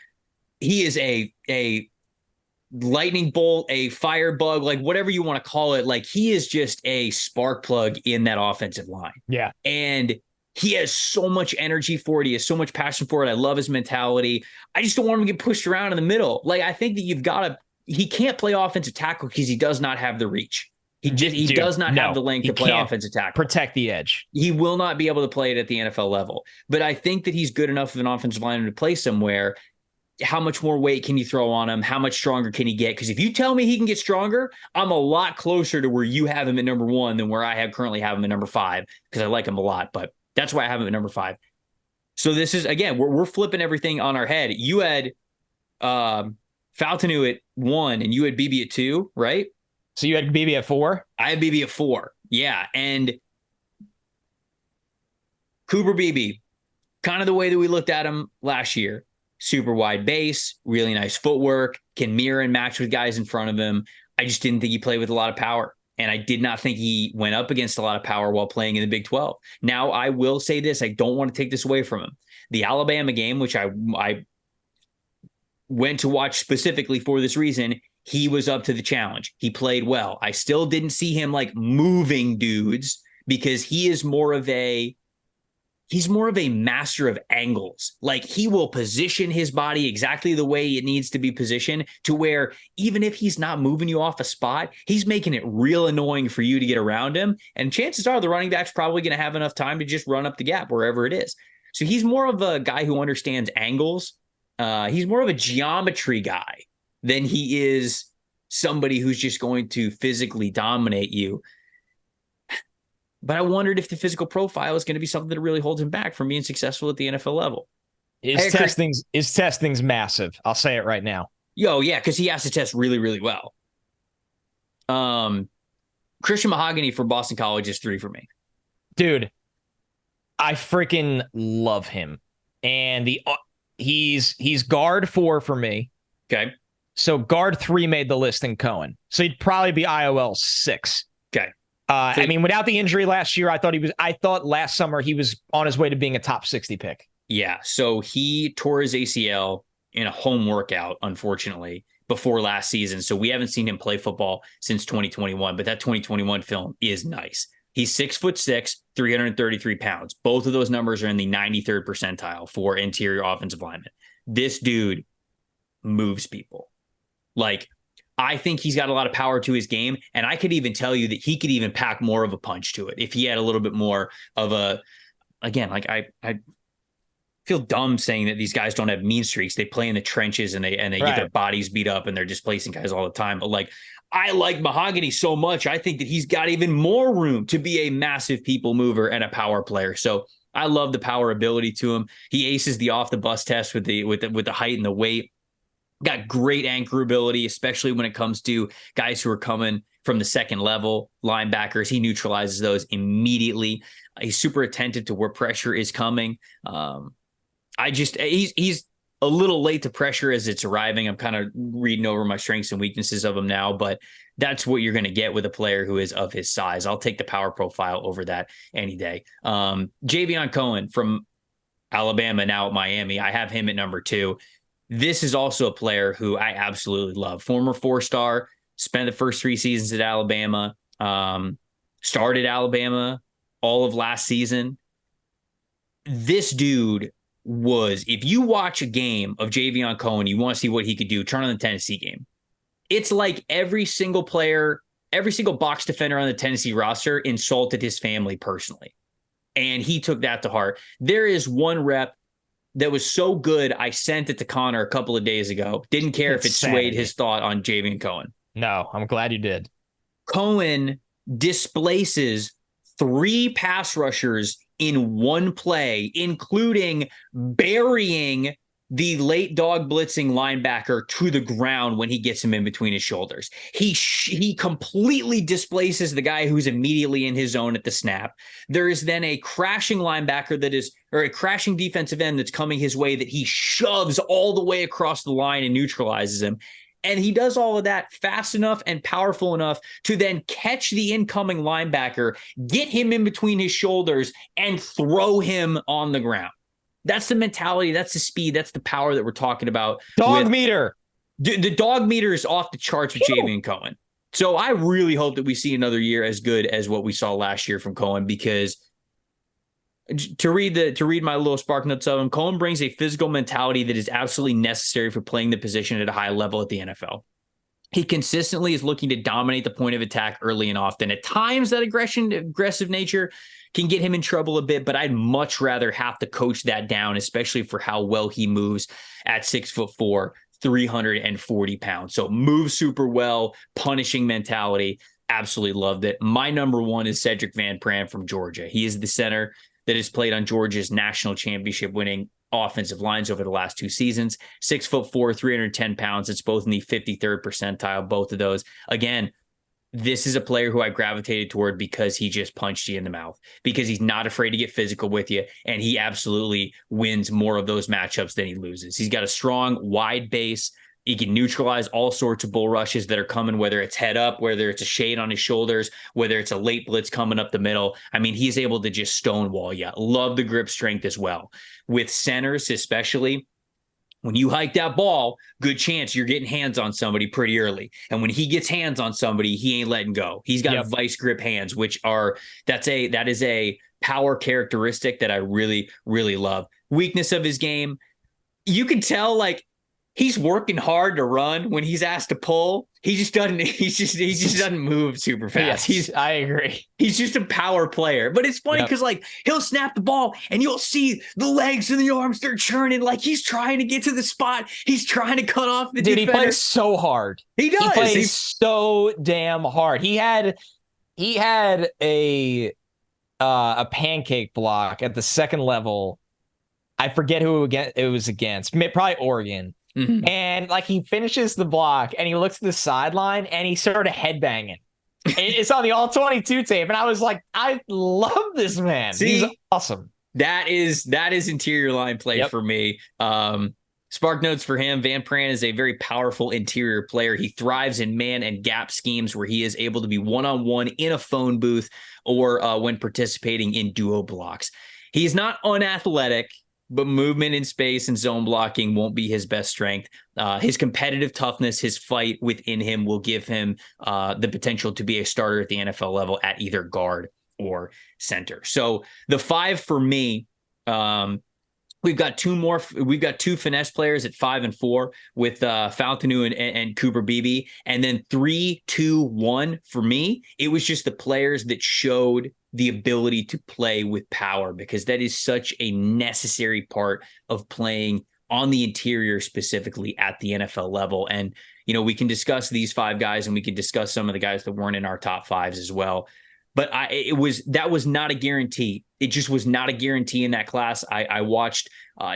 lightning bolt, a firebug, like whatever you want to call it. Like he is just a spark plug in that offensive line. Yeah. And he has so much energy for it. He has so much passion for it. I love his mentality. I just don't want him to get pushed around in the middle. Like I think that he can't play offensive tackle because he does not have the reach. He does not have the length to play offensive tackle. Protect the edge. He will not be able to play it at the NFL level. But I think that he's good enough of an offensive lineman to play somewhere. How much more weight can you throw on him? How much stronger can he get? Because if you tell me he can get stronger, I'm a lot closer to where you have him at number 1 than where I currently have him at number 5 because I like him a lot. But that's why I have him at number 5. So this is, again, we're flipping everything on our head. You had Fashanu at 1 and you had BB at 2, right? So you had BB at 4? I had BB at 4. Yeah. And Cooper BB, kind of the way that we looked at him last year. Super wide base, really nice footwork, can mirror and match with guys in front of him. I just didn't think he played with a lot of power. And I did not think he went up against a lot of power while playing in the Big 12. Now, I will say this. I don't want to take this away from him. The Alabama game, which I went to watch specifically for this reason, he was up to the challenge. He played well. I still didn't see him like moving dudes because he's more of a master of angles. Like he will position his body exactly the way it needs to be positioned to where even if he's not moving you off a spot, he's making it real annoying for you to get around him. And chances are the running back's probably going to have enough time to just run up the gap wherever it is. So he's more of a guy who understands angles. He's more of a geometry guy than he is somebody who's just going to physically dominate you. But I wondered if the physical profile is going to be something that really holds him back from being successful at the NFL level. His testing's massive. I'll say it right now. Yeah, because he has to test really, really well. Christian Mahogany from Boston College is 3 for me. Dude, I freaking love him. And he's guard 4 for me. Okay. So guard 3 made the list in Cohen. So he'd probably be IOL 6. Okay. I mean, without the injury last year, I thought last summer he was on his way to being a top 60 pick. Yeah. So he tore his ACL in a home workout, unfortunately, before last season. So we haven't seen him play football since 2021, but that 2021 film is nice. He's 6'6", 333 pounds. Both of those numbers are in the 93rd percentile for interior offensive linemen. This dude moves people. Like, I think he's got a lot of power to his game, and I could even tell you that he could even pack more of a punch to it if he had a little bit more of a, again, like I feel dumb saying that these guys don't have mean streaks. They play in the trenches and they get their bodies beat up and they're displacing guys all the time. But like, I like Mahogany so much. I think that he's got even more room to be a massive people mover and a power player. So I love the power ability to him. He aces the off the bus test with the height and the weight. Got great anchor ability, especially when it comes to guys who are coming from the second level, linebackers. He neutralizes those immediately. He's super attentive to where pressure is coming. He's a little late to pressure as it's arriving. I'm kind of reading over my strengths and weaknesses of him now, but that's what you're going to get with a player who is of his size. I'll take the power profile over that any day. Javion Cohen from Alabama, now at Miami. I have him at number 2. This is also a player who I absolutely love. Former 4-star, spent the first 3 seasons at Alabama, started Alabama all of last season. This dude was, if you watch a game of Javion Cohen, you want to see what he could do, turn on the Tennessee game. It's like every single player, every single box defender on the Tennessee roster insulted his family personally. And he took that to heart. There is one rep that was so good, I sent it to Connor a couple of days ago. Didn't care if it swayed his thought on Javion Cohen. No, I'm glad you did. Cohen displaces 3 pass rushers in one play, including burying the late dog blitzing linebacker to the ground when he gets him in between his shoulders. He completely displaces the guy who's immediately in his zone at the snap. There is then a crashing linebacker or a crashing defensive end that's coming his way that he shoves all the way across the line and neutralizes him. And he does all of that fast enough and powerful enough to then catch the incoming linebacker, get him in between his shoulders, and throw him on the ground. That's the mentality. That's the speed. That's the power that we're talking about. Dog meter. The dog meter is off the charts with Javion Cohen. So I really hope that we see another year as good as what we saw last year from Cohen, because to read my little spark notes of him, Cohen brings a physical mentality that is absolutely necessary for playing the position at a high level at the NFL. He consistently is looking to dominate the point of attack early and often. At times, that aggressive nature can get him in trouble a bit, but I'd much rather have to coach that down, especially for how well he moves at 6'4", 340 pounds. So moves super well, punishing mentality. Absolutely loved it. My number 1 is Cedric Van Pran from Georgia. He is the center that has played on Georgia's national championship winning offensive lines over the last 2 seasons. 6'4", 310 pounds. It's both in the 53rd percentile, both of those. Again, this is a player who I gravitated toward because he just punched you in the mouth, because he's not afraid to get physical with you, and he absolutely wins more of those matchups than he loses. He's got a strong, wide base. He can neutralize all sorts of bull rushes that are coming, whether it's head up, whether it's a shade on his shoulders, whether it's a late blitz coming up the middle. I mean, he's able to just stonewall you. Love the grip strength as well. With centers, especially, when you hike that ball, good chance you're getting hands on somebody pretty early. And when he gets hands on somebody, he ain't letting go. He's got vice grip hands, that is a power characteristic that I really, really love. Weakness of his game, you can tell, like, he's working hard to run. When he's asked to pull, he just doesn't move super fast. Yes, I agree. He's just a power player. But it's funny because like he'll snap the ball and you'll see the legs and the arms start churning. Like he's trying to get to the spot. He's trying to cut off the defender. He plays so hard. He does. He plays so damn hard. He had a pancake block at the second level. I forget who it was against. Probably Oregon. Mm-hmm. And like he finishes the block and he looks at the sideline and he started headbanging. It's on the all 22 tape. And I was like, I love this man. See, he's awesome. That is interior line play for me. Spark notes for him. Van Pran is a very powerful interior player. He thrives in man and gap schemes where he is able to be one-on-one in a phone booth or when participating in duo blocks. He's not unathletic, but movement in space and zone blocking won't be his best strength. His competitive toughness, his fight within him will give him the potential to be a starter at the NFL level at either guard or center. So the 5 for me, we've got two finesse players at 5 and 4 with Fashanu and Cooper Beebe. And then 3, 2, 1 for me, it was just the players that showed the ability to play with power, because that is such a necessary part of playing on the interior, specifically at the NFL level. And, you know, we can discuss these 5 guys and we can discuss some of the guys that weren't in our top 5s as well. But that was not a guarantee. It just was not a guarantee in that class. I watched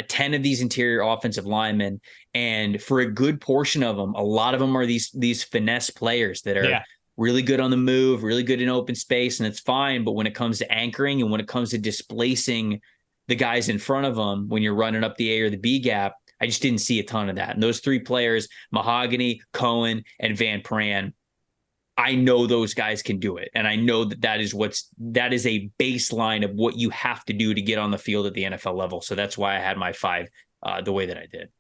10 of these interior offensive linemen, and for a good portion of them, a lot of them are these finesse players that are really good on the move, really good in open space, and it's fine. But when it comes to anchoring and when it comes to displacing the guys in front of them, when you're running up the A or the B gap, I just didn't see a ton of that. And those 3 players, Mahogany, Cohen, and Van Pran, I know those guys can do it. And I know that is a baseline of what you have to do to get on the field at the NFL level. So that's why I had my 5 the way that I did.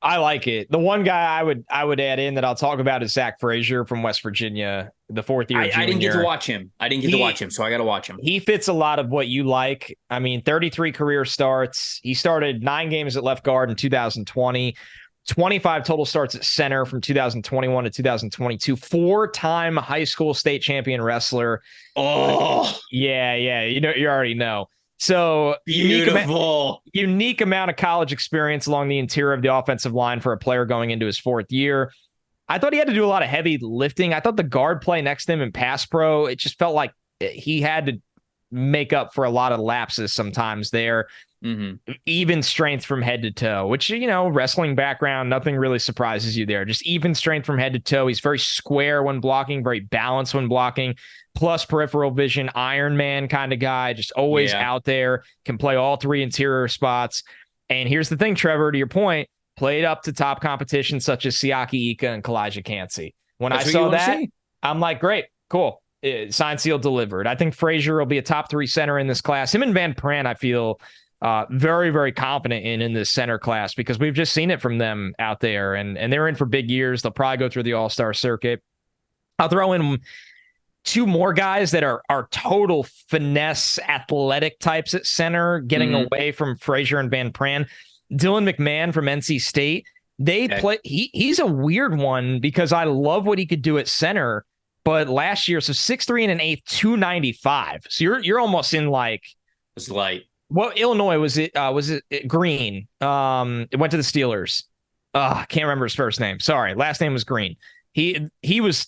I like it. The one guy I would add in that I'll talk about is Zach Frazier from West Virginia, the 4th-year junior. I didn't get to watch him. So I got to watch him. He fits a lot of what you like. I mean, 33 career starts. He started 9 games at left guard in 2020. 25 total starts at center from 2021 to 2022. 4-time high school state champion wrestler. Oh, yeah. You already know. So beautiful. Unique amount of college experience along the interior of the offensive line for a player going into his 4th year. I thought he had to do a lot of heavy lifting. I thought the guard play next to him in pass pro, it just felt like he had to make up for a lot of lapses sometimes there. Mm-hmm. Even strength from head to toe, which, wrestling background, nothing really surprises you there. Just even strength from head to toe. He's very square when blocking, very balanced when blocking, plus peripheral vision, Iron Man kind of guy, just always out there, can play all 3 interior spots. And here's the thing, Trevor, to your point, played up to top competition such as Siaki Ika and Kalijah Cansey. When I saw that, I'm like, great, cool. Signed, sealed, delivered. I think Frazier will be a top 3 center in this class. Him and Van Pran, I feel very, very confident in this center class because we've just seen it from them out there, and they're in for big years. They'll probably go through the All-Star circuit. I'll throw in 2 more guys that are total finesse athletic types at center, getting away from Frazier and Van Pran. Dylan McMahon from NC State. He's a weird one because I love what he could do at center, but last year, so 6'3" and 1/8, 295. So you're almost in like, it's light. Well, Illinois was it Green? It went to the Steelers. I can't remember his first name. Sorry, last name was Green. He was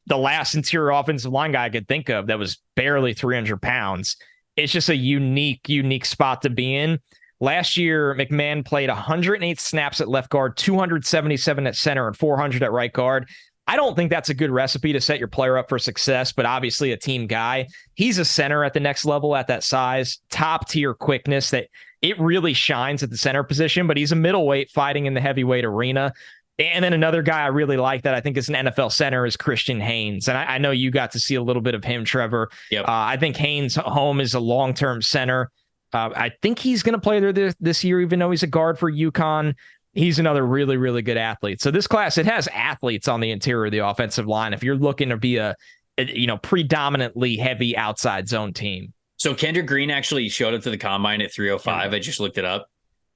the last interior offensive line guy I could think of that was barely 300 pounds. It's just a unique spot to be in. Last year, McMahon played 108 snaps at left guard, 277 at center, and 400 at right guard. I don't think that's a good recipe to set your player up for success, but obviously a team guy. He's a center at the next level at that size, top tier quickness that it really shines at the center position, but he's a middleweight fighting in the heavyweight arena. And then another guy I really like that I think is an NFL center is Christian Haynes. And I know you got to see a little bit of him, Trevor. Yep. I think Haynes' home is a long-term center. I think he's going to play there this year, even though he's a guard for UConn. He's another really, really good athlete. So this class, it has athletes on the interior of the offensive line if you're looking to be a predominantly heavy outside zone team. So Kendrick Green actually showed up to the combine at 305. I just looked it up.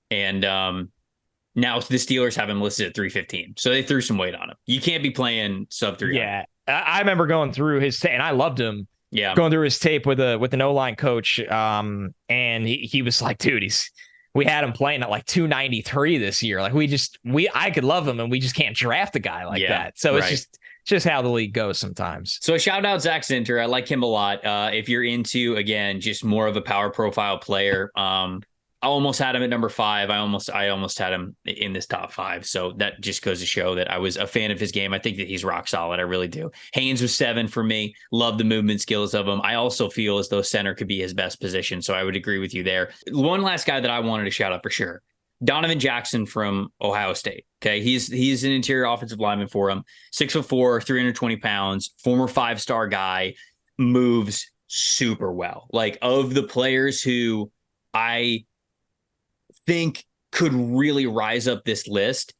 And now the Steelers have him listed at 315. So they threw some weight on him. You can't be playing sub 300. Yeah. I remember going through his tape, and I loved him. Yeah. Going through his tape with an O-line coach. And he was like, dude, we had him playing at like 293 this year. Like I could love him, and we just can't draft a guy like that. So it's just how the league goes sometimes. So shout out Zach Zinter. I like him a lot. If you're into, again, just more of a power profile player, I almost had him at number 5. I almost had him in this top 5. So that just goes to show that I was a fan of his game. I think that he's rock solid. I really do. Haynes was 7 for me. Love the movement skills of him. I also feel as though center could be his best position. So I would agree with you there. One last guy that I wanted to shout out for sure. Donovan Jackson from Ohio State. Okay. He's an interior offensive lineman for him. 6'4", 320 pounds, former 5-star guy, moves super well. Like, of the players who I think could really rise up this list,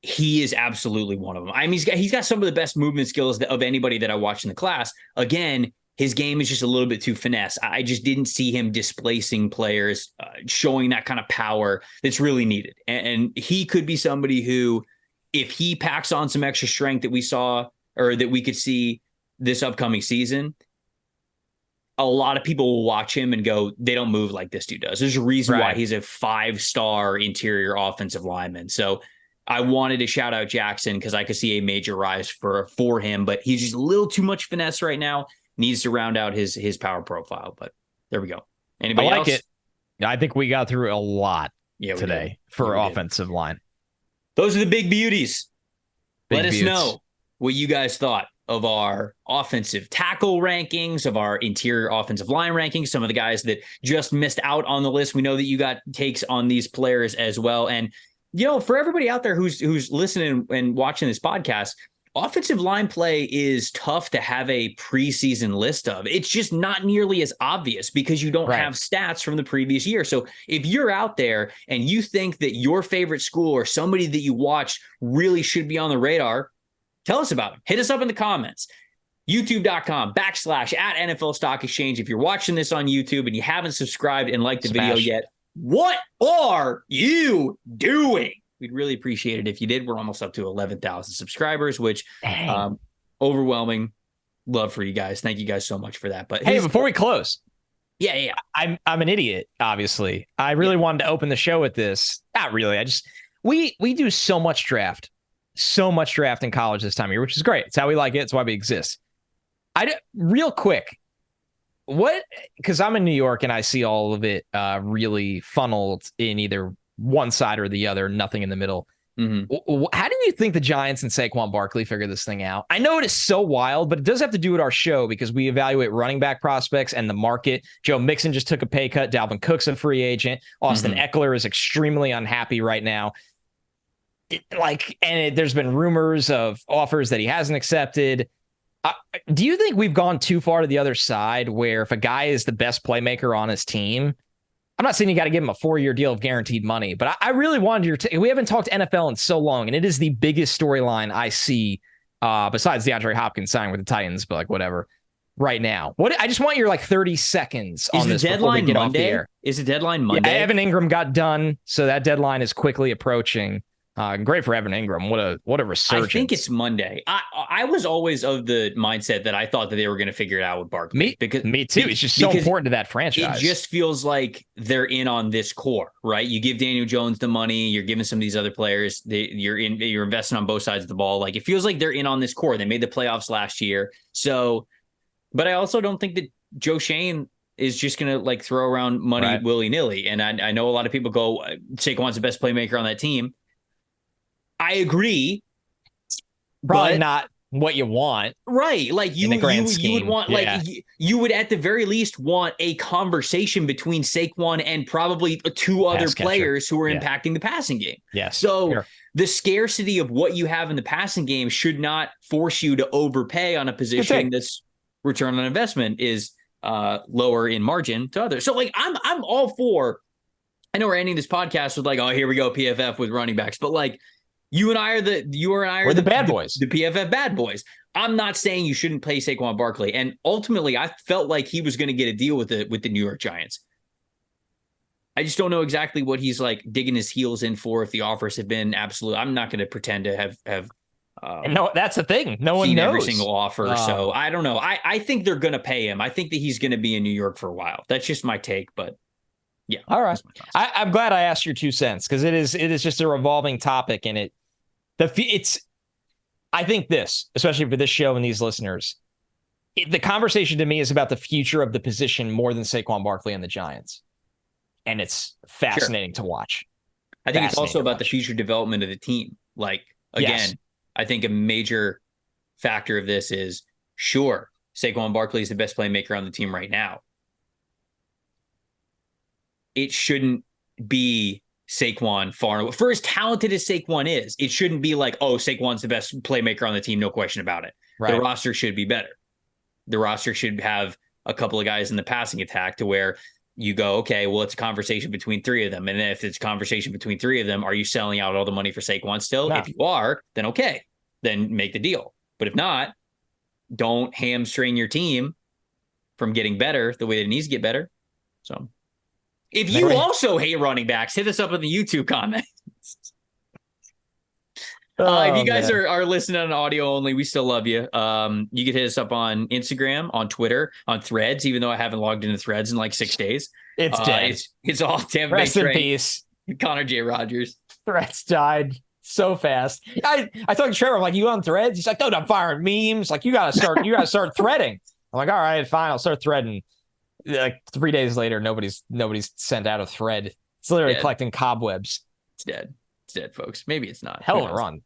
he is absolutely one of them. I mean, he's got some of the best movement skills of anybody that I watched in the class. Again, his game is just a little bit too finesse. I just didn't see him displacing players, showing that kind of power that's really needed. And he could be somebody who, if he packs on some extra strength that we saw or that we could see this upcoming season, a lot of people will watch him and go, they don't move like this dude does. There's a reason why he's a 5-star interior offensive lineman. So I wanted to shout out Jackson because I could see a major rise for him, but he's just a little too much finesse right now. Needs to round out his power profile. But there we go. Anybody else? It. I think we got through a lot today for offensive line. Those are the big beauties. Let us know what you guys thought of our offensive tackle rankings, of our interior offensive line rankings, some of the guys that just missed out on the list. We know that you got takes on these players as well. And, for everybody out there who's listening and watching this podcast, offensive line play is tough to have a preseason list of. It's just not nearly as obvious because you don't have stats from the previous year. So if you're out there and you think that your favorite school or somebody that you watched really should be on the radar, tell us about it. Hit us up in the comments. YouTube.com/NFL Stock Exchange. If you're watching this on YouTube and you haven't subscribed and liked the video yet, what are you doing? We'd really appreciate it if you did. We're almost up to 11,000 subscribers, which overwhelming love for you guys. Thank you guys so much for that. But hey, before we close, yeah, I'm an idiot. Obviously, I really wanted to open the show with this. Not really. We do so much draft in college this time of year, which is great. It's how we like it. It's why we exist. Real quick, because I'm in New York and I see all of it really funneled in either one side or the other, nothing in the middle. Mm-hmm. How do you think the Giants and Saquon Barkley figure this thing out? I know it is so wild, but it does have to do with our show because we evaluate running back prospects and the market. Joe Mixon just took a pay cut. Dalvin Cook's a free agent. Austin Eckler is extremely unhappy right now. There's been rumors of offers that he hasn't accepted. Do you think we've gone too far to the other side where if a guy is the best playmaker on his team, I'm not saying you got to give him a 4-year deal of guaranteed money, but I really wanted we haven't talked NFL in so long, and it is the biggest storyline I see besides DeAndre Hopkins signing with the Titans, but like whatever right now. I just want your 30 seconds on this before we get off the air. Is the deadline Monday? Yeah, Evan Ingram got done, so that deadline is quickly approaching. Great for Evan Ingram. What a resurgence. I think it's Monday. I was always of the mindset that I thought that they were going to figure it out with Barkley. Me too. It's just so important to that franchise. It just feels like they're in on this core, right? You give Daniel Jones the money. You're giving some of these other players. You're investing on both sides of the ball. Like it feels like they're in on this core. They made the playoffs last year. So, but I also don't think that Joe Shane is just going to throw around money willy-nilly. And I know a lot of people go, Saquon's the best playmaker on that team. I agree. Probably not what you want. Right. You would want, you would at the very least want a conversation between Saquon and probably two other players who are impacting the passing game. Yes. So the scarcity of what you have in the passing game should not force you to overpay on a position that's return on investment is lower in margin to others. So I'm all for, I know we're ending this podcast with oh, here we go, PFF with running backs, but you and I are the bad boys, the PFF bad boys. I'm not saying you shouldn't play Saquon Barkley. And ultimately, I felt like he was going to get a deal with the New York Giants. I just don't know exactly what he's digging his heels in for. If the offers have been absolute, I'm not going to pretend to have. No, that's the thing. No one knows every single offer. So I don't know. I think they're going to pay him. I think that he's going to be in New York for a while. That's just my take, but. Yeah. All right. I'm glad I asked your 2 cents because it is just a revolving topic, and I think this, especially for this show and these listeners, the conversation to me is about the future of the position more than Saquon Barkley and the Giants, and it's fascinating to watch. I think it's also about the future development of the team. I think a major factor of this is Saquon Barkley is the best playmaker on the team right now. It shouldn't be Saquon far. For as talented as Saquon is, it shouldn't be Saquon's the best playmaker on the team, no question about it. Right. The roster should be better. The roster should have a couple of guys in the passing attack to where you go, okay, well, it's a conversation between 3 of them. And if it's a conversation between 3 of them, are you selling out all the money for Saquon still? No. If you are, then okay, then make the deal. But if not, don't hamstring your team from getting better the way that it needs to get better. So. If you also hate running backs, hit us up in the YouTube comments. If you guys are listening on audio only, we still love you. You can hit us up on Instagram, on Twitter, on Threads, even though I haven't logged into Threads in 6 days. It's dead. It's all Tampa Bay. Rest in peace. Connor J. Rogers. Threads died so fast. I talked to Trevor, I'm you on Threads? He's like, dude, I'm firing memes. You gotta start threading. I'm like, all right, fine, I'll start threading. 3 days later, nobody's sent out a thread. It's literally collecting cobwebs. It's dead. It's dead, folks. Maybe it's not. Hell of a run.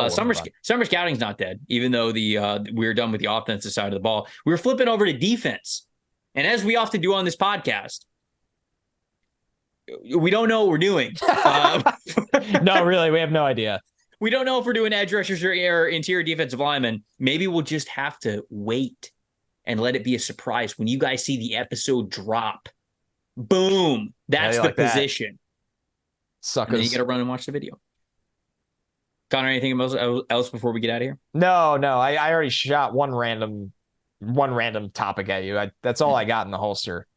Summer scouting's not dead, even though we were done with the offensive side of the ball. We were flipping over to defense. And as we often do on this podcast, we don't know what we're doing. No, really, we have no idea. We don't know if we're doing edge rushers or interior defensive linemen. Maybe we'll just have to wait and let it be a surprise. When you guys see the episode drop, boom, that's the like position. Suckers. And then you got to run and watch the video. Connor, anything else before we get out of here? No. I already shot one random topic at you. That's all I got in the holster.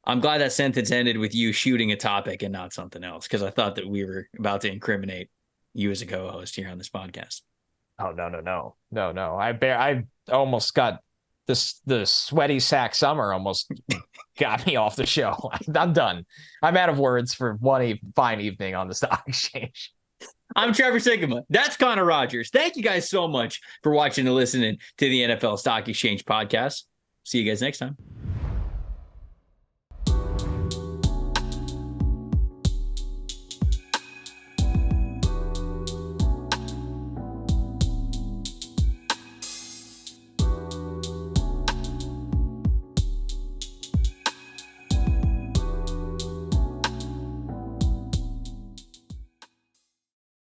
I'm glad that sentence ended with you shooting a topic and not something else, because I thought that we were about to incriminate you as a co-host here on this podcast. Oh, no. I almost got the sweaty sack summer almost got me off the show. I'm done. I'm out of words for one fine evening on the stock exchange. I'm Trevor Sikkema. That's Connor Rogers. Thank you guys so much for watching and listening to the NFL Stock Exchange podcast. See you guys next time.